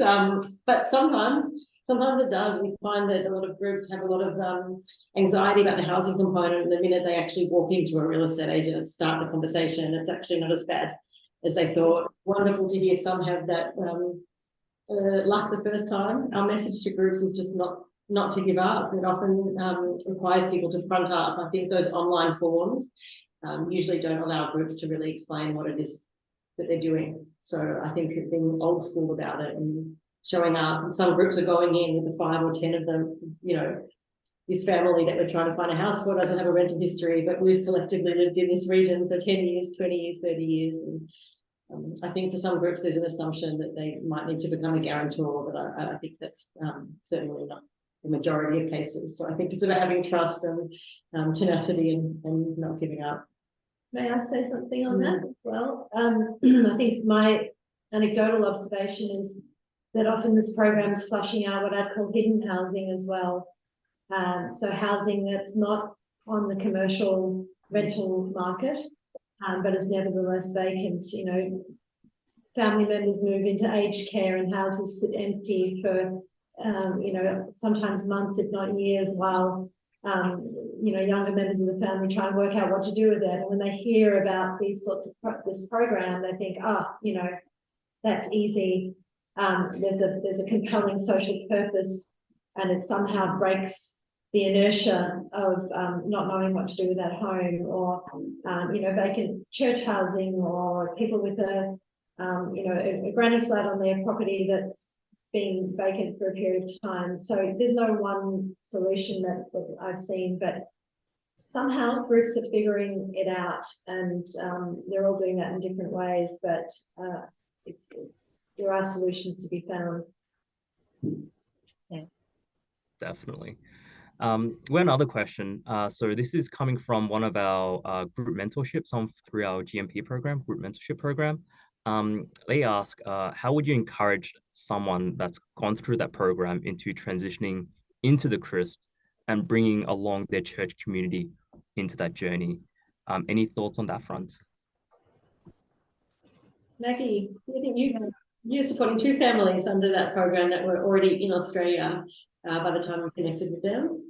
But sometimes it does. We find that a lot of groups have a lot of anxiety about the housing component, and the minute they actually walk into a real estate agent and start the conversation, it's actually not as bad as they thought. Wonderful to hear some have that luck the first time. Our message to groups is just not not to give up. It often requires people to front up. I think those online forums usually don't allow groups to really explain what it is that they're doing. So I think being old school about it and showing up. And some groups are going in with the 5 or 10 of them, you know, this family that we're trying to find a house for doesn't have a rental history, but we've collectively lived in this region for 10 years, 20 years, 30 years. And I think for some groups, there's an assumption that they might need to become a guarantor, but I think that's certainly not the majority of cases. So I think it's about having trust and tenacity and not giving up. May I say something on that as well? I think my anecdotal observation is that often this program is flushing out what I'd call hidden housing as well. So housing that's not on the commercial rental market, but is nevertheless vacant. You know, family members move into aged care and houses sit empty for, you know, sometimes months, if not years, while you know, younger members of the family try and work out what to do with it. And when they hear about these sorts of this program, they think, you know, that's easy. There's a compelling social purpose, and it somehow breaks the inertia of not knowing what to do with that home, or you know, vacant church housing, or people with a you know, a granny flat on their property that's been vacant for a period of time. So there's no one solution that I've seen, but somehow groups are figuring it out, and they're all doing that in different ways, but there are solutions to be found. Yeah. Definitely. We have another question. So this is coming from one of our group mentorships through our GMP program, group mentorship program. They ask, how would you encourage someone that's gone through that program into transitioning into the CRISP and bringing along their church community into that journey? Any thoughts on that front? Maggie, I think you're supporting 2 families under that program that were already in Australia by the time we connected with them.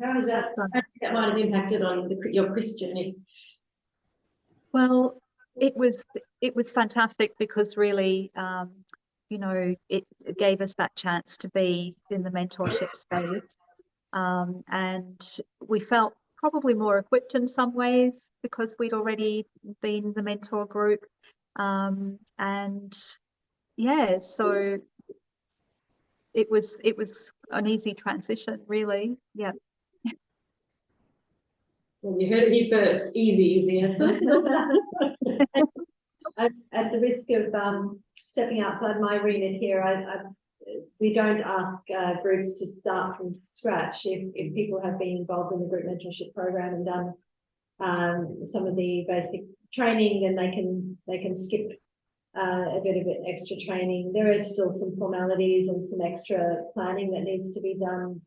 How is that? How do you think that might have impacted on your CRISP journey? Well, it was fantastic because really, you know, it gave us that chance to be in the mentorship space, and we felt probably more equipped in some ways because we'd already been the mentor group, and yeah, so it was an easy transition, really. Yeah. Well, you heard it here first. Easy is the answer. At the risk of stepping outside my remit here, we don't ask groups to start from scratch. If people have been involved in the group mentorship program and done some of the basic training, then they can skip a bit of extra training. There is still some formalities and some extra planning that needs to be done,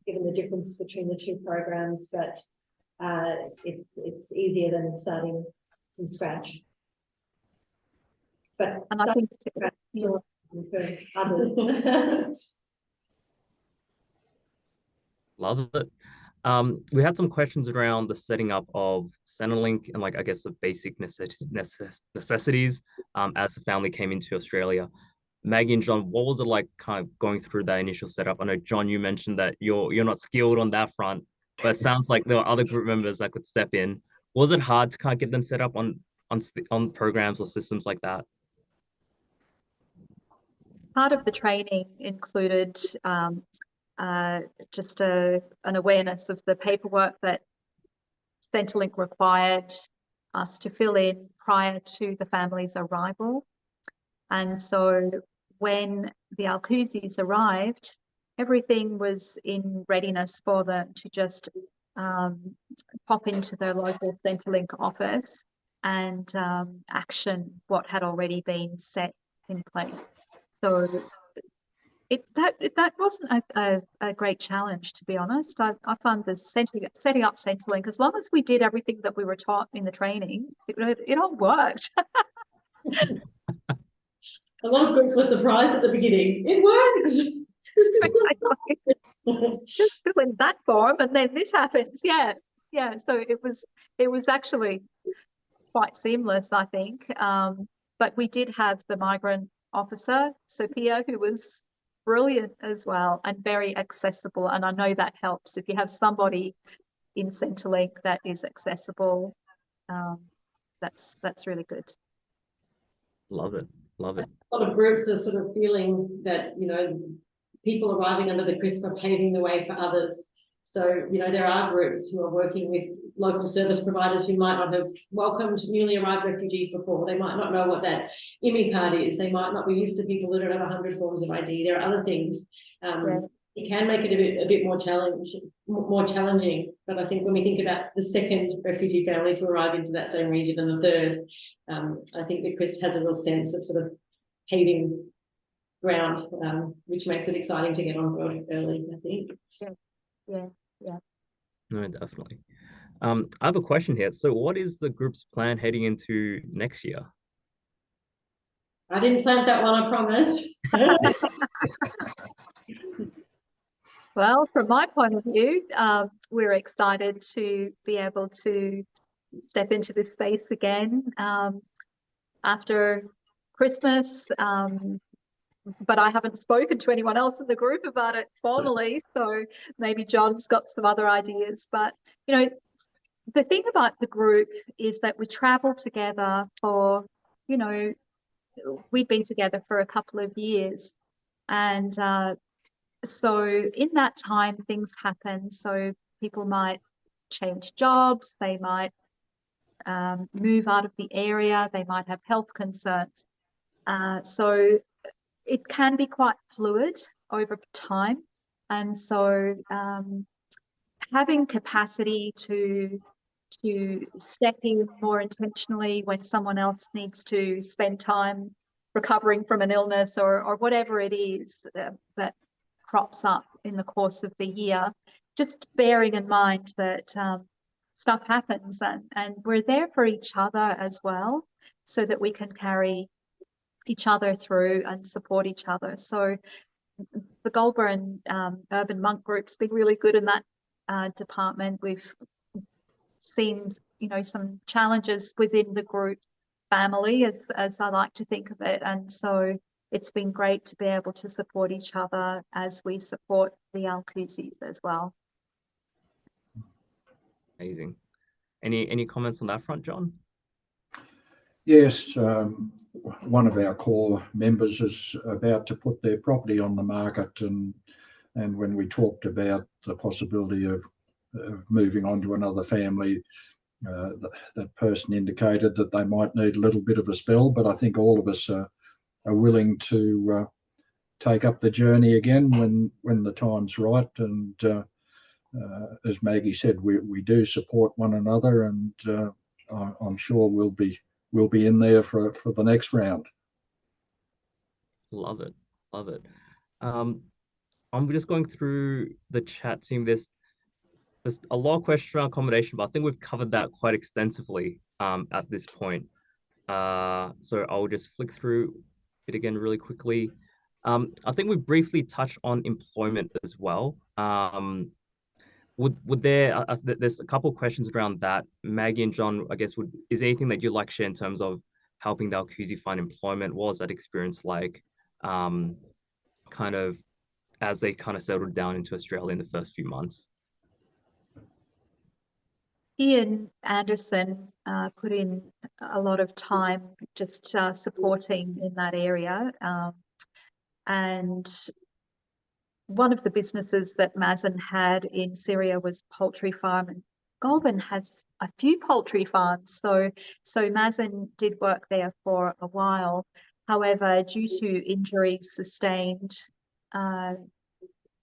given the difference between the 2 programs, but it's easier than starting from scratch. But and I think for others. Love it. We had some questions around the setting up of Centrelink and, like, I guess the basic necessities as the family came into Australia. Maggie and John, what was it like kind of going through that initial setup? I know, John, you mentioned that you're not skilled on that front, but it sounds like there were other group members that could step in. Was it hard to kind of get them set up on programs or systems like that? Part of the training included just an awareness of the paperwork that Centrelink required us to fill in prior to the family's arrival. And so when the Alcuzis arrived, everything was in readiness for them to just pop into their local Centrelink office and action what had already been set in place. So that wasn't a great challenge, to be honest. I found the setting up Centrelink, as long as we did everything that we were taught in the training, it all worked. A lot of groups were surprised at the beginning. It worked. Just fill in that form and then this happens. Yeah. So it was actually quite seamless, I think. But we did have the migrant officer, Sophia, who was brilliant as well and very accessible. And I know that helps if you have somebody in Centrelink that is accessible. That's really good. Love it. Love it. A lot of groups are sort of feeling that, you know, people arriving under the CRISP are paving the way for others. So, you know, there are groups who are working with local service providers who might not have welcomed newly arrived refugees before. They might not know what that IMI card is. They might not be used to people who don't have 100 forms of ID. There are other things. It can make it a bit more challenging. But I think when we think about the second refugee family to arrive into that same region and the third, I think that CRISP has a real sense of sort of paving ground, which makes it exciting to get on board early, I think. Yeah. No, definitely. I have a question here. So what is the group's plan heading into next year? I didn't plant that one, I promise. Well, from my point of view, we're excited to be able to step into this space again after Christmas. But I haven't spoken to anyone else in the group about it formally, so maybe John's got some other ideas. But, you know, the thing about the group is that we travel together for, you know, we've been together for a couple of years. And so in that time, things happen. So people might change jobs, they might move out of the area, they might have health concerns. So it can be quite fluid over time. And so having capacity to step in more intentionally when someone else needs to spend time recovering from an illness or whatever it is that crops up in the course of the year, just bearing in mind that stuff happens and we're there for each other as well, so that we can carry each other through and support each other. So the Goulburn Urban Monk Group's been really good in that department. We've seen, you know, some challenges within the group family, as I like to think of it, and so it's been great to be able to support each other as we support the Alcuzis as well. Amazing. Any comments on that front, John? Yes, one of our core members is about to put their property on the market, and when we talked about the possibility of moving on to another family, that person indicated that they might need a little bit of a spell, but I think all of us are willing to take up the journey again when the time's right. And as Maggie said, we do support one another, and I'm sure we'll be in there for the next round. Love it. Love it. I'm just going through the chat team. There's a lot of questions around accommodation, but I think we've covered that quite extensively at this point. So I'll just flick through it again really quickly. I think we briefly touched on employment as well. Would there, there's a couple of questions around that. Maggie and John, I guess, is there anything that you'd like to share in terms of helping the Alcuzi find employment? What was that experience like, kind of as they kind of settled down into Australia in the first few months? Ian Anderson put in a lot of time just supporting in that area. And one of the businesses that Mazen had in Syria was poultry farm, and Goulburn has a few poultry farms. So Mazen did work there for a while. However, due to injuries sustained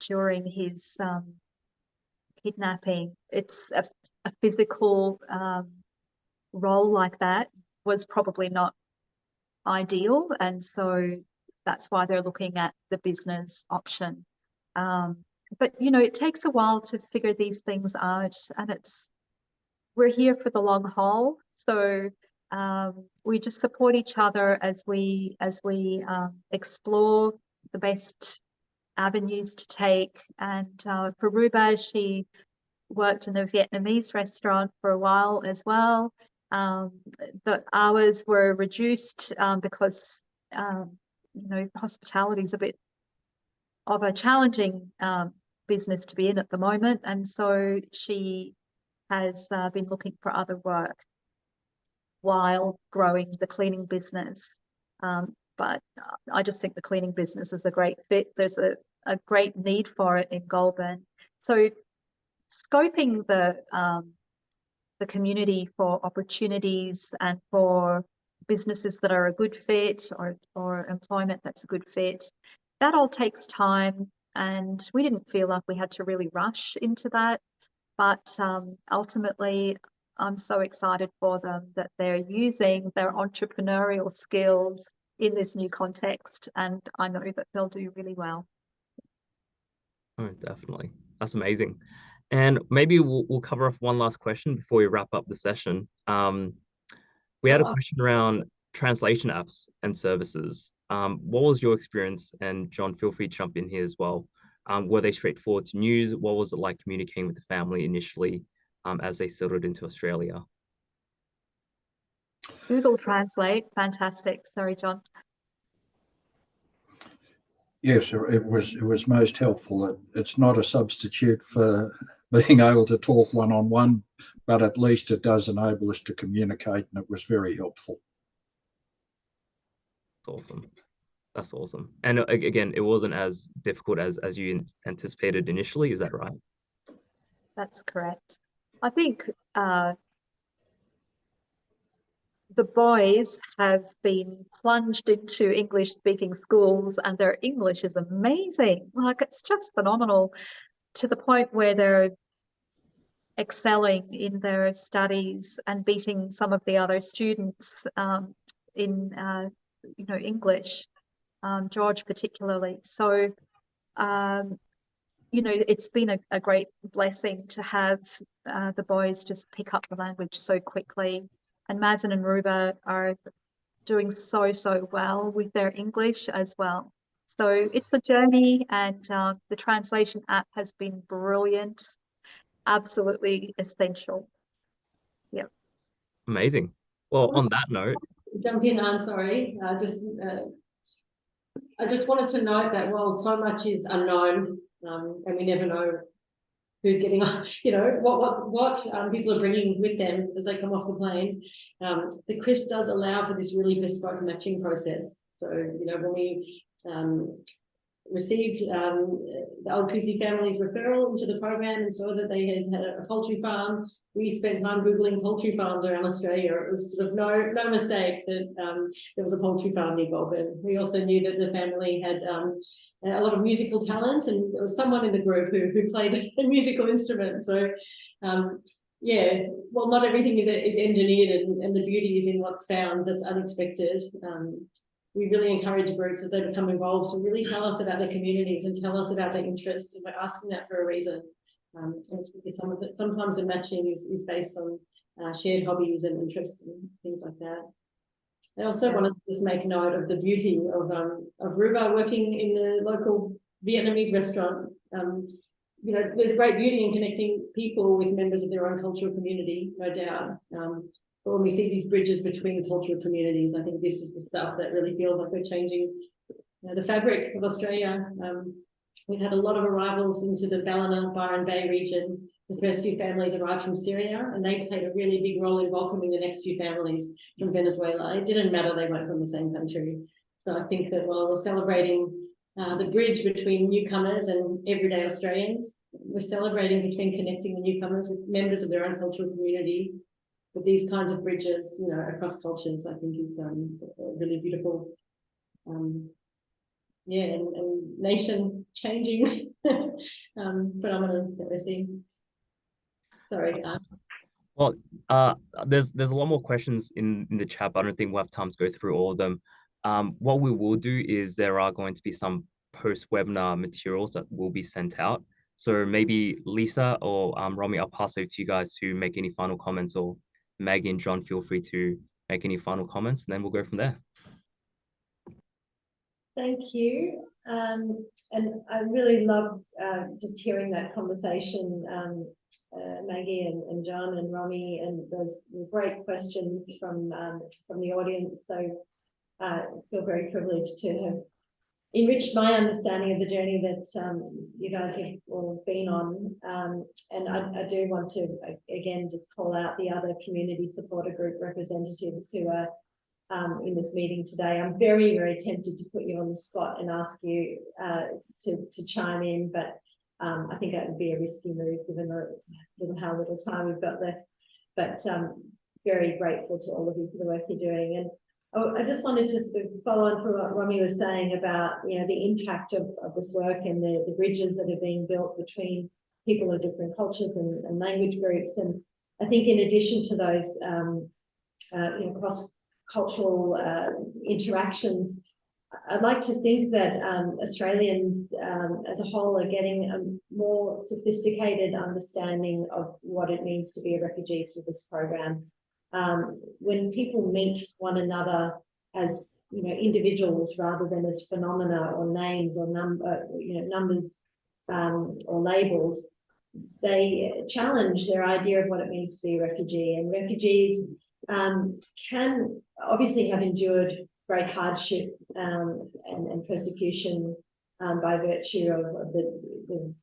during his kidnapping, it's a physical role like that was probably not ideal, and so that's why they're looking at the business option. But you know, it takes a while to figure these things out, and we're here for the long haul. So we just support each other as we explore the best avenues to take. And for Ruba, she worked in a Vietnamese restaurant for a while as well. The hours were reduced because you know, hospitality is a bit of a challenging business to be in at the moment, and so she has been looking for other work while growing the cleaning business. But I just think the cleaning business is a great fit. There's a great need for it in Goulburn. So scoping the community for opportunities and for businesses that are a good fit, or employment that's a good fit, that all takes time, and we didn't feel like we had to really rush into that. But ultimately, I'm so excited for them that they're using their entrepreneurial skills in this new context, and I know that they'll do really well. Oh, definitely. That's amazing. And maybe we'll cover off one last question before we wrap up the session. We had a question around translation apps and services. What was your experience? And John, feel free to jump in here as well. Were they straightforward to use? What was it like communicating with the family initially as they settled into Australia? Google Translate, fantastic. Sorry, John. Yes, it was most helpful. It's not a substitute for being able to talk one-on-one, but at least it does enable us to communicate, and it was very helpful. That's awesome. That's awesome. And again, it wasn't as difficult as you anticipated initially, is that right? That's correct. I think the boys have been plunged into English-speaking schools, and their English is amazing. Like, it's just phenomenal, to the point where they're excelling in their studies and beating some of the other students in English, George particularly. So it's been a great blessing to have the boys just pick up the language so quickly. And Mazen and Ruba are doing so well with their English as well. So it's a journey, and the translation app has been brilliant, absolutely essential. Yeah. Amazing. Well, on that note, jump in. I'm sorry. I just wanted to note that while so much is unknown, and we never know who's getting, what people are bringing with them as they come off the plane. The CRISP does allow for this really bespoke matching process. So, when we received the Old Cousy family's referral into the program and saw that they had a poultry farm, we spent time Googling poultry farms around Australia. It was sort of no mistake that there was a poultry farm near Goulburn. We also knew that the family had a lot of musical talent, and there was someone in the group who played a musical instrument. So yeah, well, not everything is engineered, and the beauty is in what's found that's unexpected. We really encourage groups as they become involved to really tell us about their communities and tell us about their interests, and we're asking that for a reason. And it's because sometimes the matching is based on shared hobbies and interests and things like that. I also wanted to just make note of the beauty of Ruba working in the local Vietnamese restaurant. There's great beauty in connecting people with members of their own cultural community, no doubt. But when we see these bridges between cultural communities, I think this is the stuff that really feels like we're changing the fabric of Australia. We've had a lot of arrivals into the Ballina, Byron Bay region. The first few families arrived from Syria, and they played a really big role in welcoming the next few families from Venezuela. It didn't matter they weren't from the same country. So I think that while we're celebrating the bridge between newcomers and everyday Australians, we're celebrating between connecting the newcomers with members of their own cultural community. But these kinds of bridges, across cultures, I think is really beautiful. And nation changing phenomenon that we're seeing. Sorry. Well, there's a lot more questions in the chat, but I don't think we'll have time to go through all of them. What we will do is there are going to be some post-webinar materials that will be sent out. So maybe Lisa or Romy, I'll pass over to you guys to make any final comments, or Maggie and John, feel free to make any final comments, and then we'll go from there. Thank you. And I really love just hearing that conversation, Maggie and John and Romy, and those great questions from the audience. So I feel very privileged to enriched my understanding of the journey that you guys have all been on. And I do want to, again, just call out the other community supporter group representatives who are in this meeting today. I'm very, very tempted to put you on the spot and ask you to chime in, but I think that would be a risky move given how little time we've got left. But very grateful to all of you for the work you're doing. And I just wanted to sort of follow on from what Romy was saying about, you know, the impact of this work and the bridges that are being built between people of different cultures and language groups. And I think in addition to those, you know, cross-cultural interactions, I'd like to think that Australians as a whole are getting a more sophisticated understanding of what it means to be a refugee through this program. When people meet one another as, you know, individuals rather than as phenomena or names or numbers or labels, they challenge their idea of what it means to be a refugee. And refugees can obviously have endured great hardship and persecution by virtue of the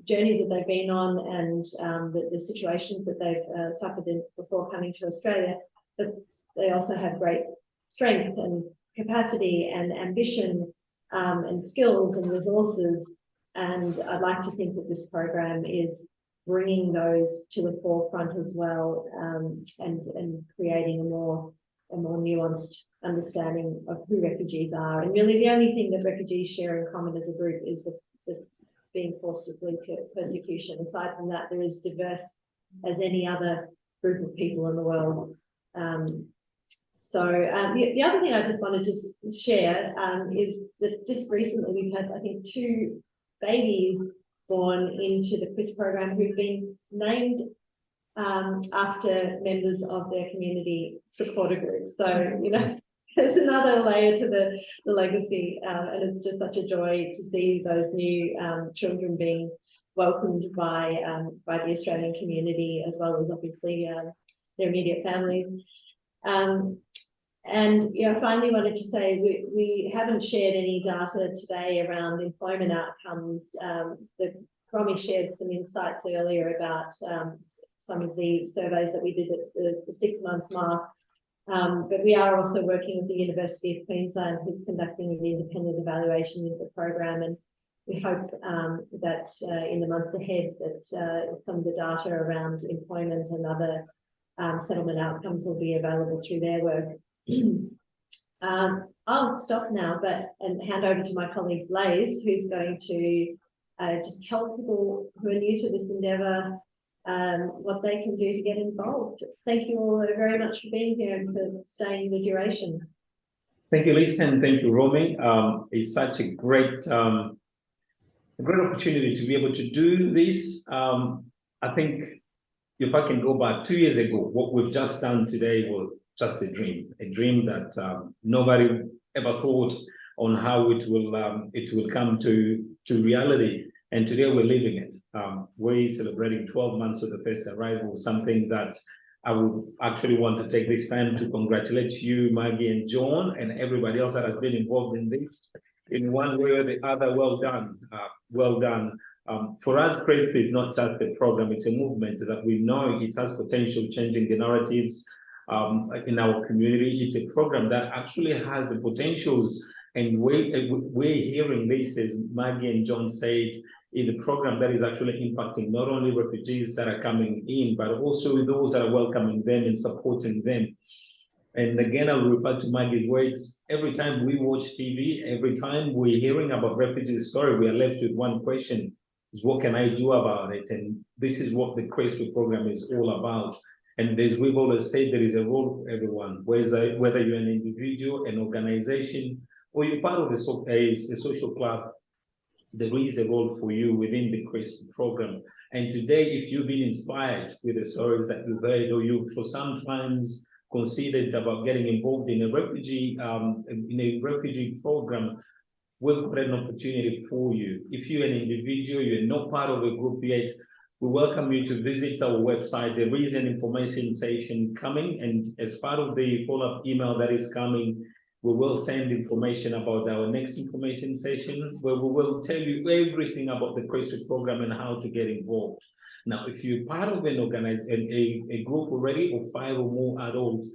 journeys that they've been on and the situations that they've suffered in before coming to Australia. But they also have great strength and capacity and ambition and skills and resources. And I'd like to think that this program is bringing those to the forefront as well, and creating a more nuanced understanding of who refugees are. And really the only thing that refugees share in common as a group is the being forced to flee persecution. Aside from that, they're as diverse as any other group of people in the world. The other thing I just wanted to share is that just recently we've had, I think, 2 babies born into the CRIS program who've been named after members of their community supporter groups. So, you know, there's another layer to the legacy, and it's just such a joy to see those new children being welcomed by the Australian community, as well as obviously their immediate families. And you know, finally wanted to say we haven't shared any data today around employment outcomes. Romy shared some insights earlier about some of the surveys that we did at the 6-month mark. But we are also working with the University of Queensland, who's conducting an independent evaluation of the program, and we hope that in the months ahead that some of the data around employment and other settlement outcomes will be available through their work. I'll stop now and hand over to my colleague Blaze, who's going to just tell people who are new to this endeavour what they can do to get involved. Thank you all very much for being here and for staying the duration. Thank you, Lisa, and thank you, Romy. It's such a great opportunity to be able to do this. I think if I can go back 2 years ago, what we've just done today was just a dream that nobody ever thought on how it will come to reality. And today we're living it. We're celebrating 12 months of the first arrival, something that I would actually want to take this time to congratulate you, Maggie and John, and everybody else that has been involved in this in one way or the other. Well done. Well done. For us, CRIS is not just a program, it's a movement that we know it has potential changing the narratives in our community. It's a program that actually has the potentials, and we're hearing this, as Maggie and John said, is a program that is actually impacting not only refugees that are coming in, but also those that are welcoming them and supporting them. And again, I'll refer to Maggie's words. Every time we watch TV, every time we're hearing about refugees' story, we are left with one question, is what can I do about it? And this is what the CRIS program is all about. And as we've always said, there is a role for everyone, whether you're an individual, an organization, or you're part of a social club. There is a role for you within the CRIS program. And today, if you've been inspired with the stories that you've heard, or you for sometimes considered about getting involved in a refugee program, we've got an opportunity for you. If you're an individual, you're not part of a group yet, we welcome you to visit our website. There is an information session coming, and as part of the follow-up email that is coming, We will send information about our next information session, where we will tell you everything about the CRISP program and how to get involved. Now, if you're part of an a group already of 5 or more adults,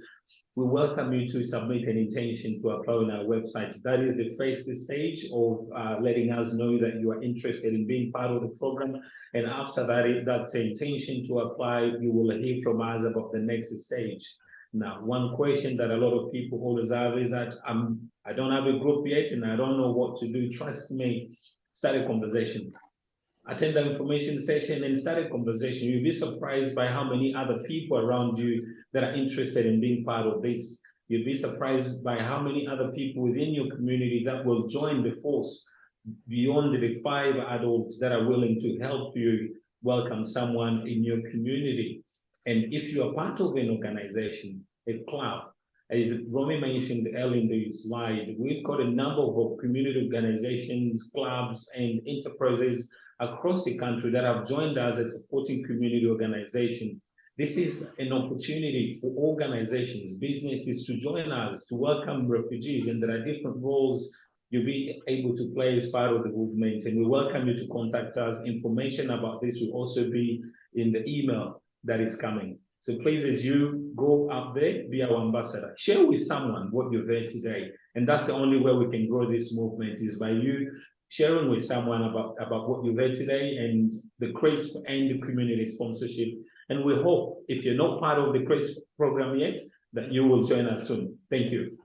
we welcome you to submit an intention to apply on our website. That is the first stage of letting us know that you are interested in being part of the program. And after that, that intention to apply, you will hear from us about the next stage. Now, one question that a lot of people always have is that I don't have a group yet and I don't know what to do. Trust me, start a conversation. Attend the information session and start a conversation. You'll be surprised by how many other people around you that are interested in being part of this. You'll be surprised by how many other people within your community that will join the force beyond the 5 adults that are willing to help you welcome someone in your community. And if you are part of an organization, a club, as Romy mentioned earlier in the slide, we've got a number of community organizations, clubs, and enterprises across the country that have joined us as supporting community organization. This is an opportunity for organizations, businesses to join us, to welcome refugees, and there are different roles you'll be able to play as part of the movement. And we welcome you to contact us. Information about this will also be in the email that is coming. So please, as you go out there, be our ambassador. Share with someone what you've heard today. And that's the only way we can grow this movement, is by you sharing with someone about what you've heard today and the CRISP and the community sponsorship. And we hope, if you're not part of the CRISP program yet, that you will join us soon. Thank you.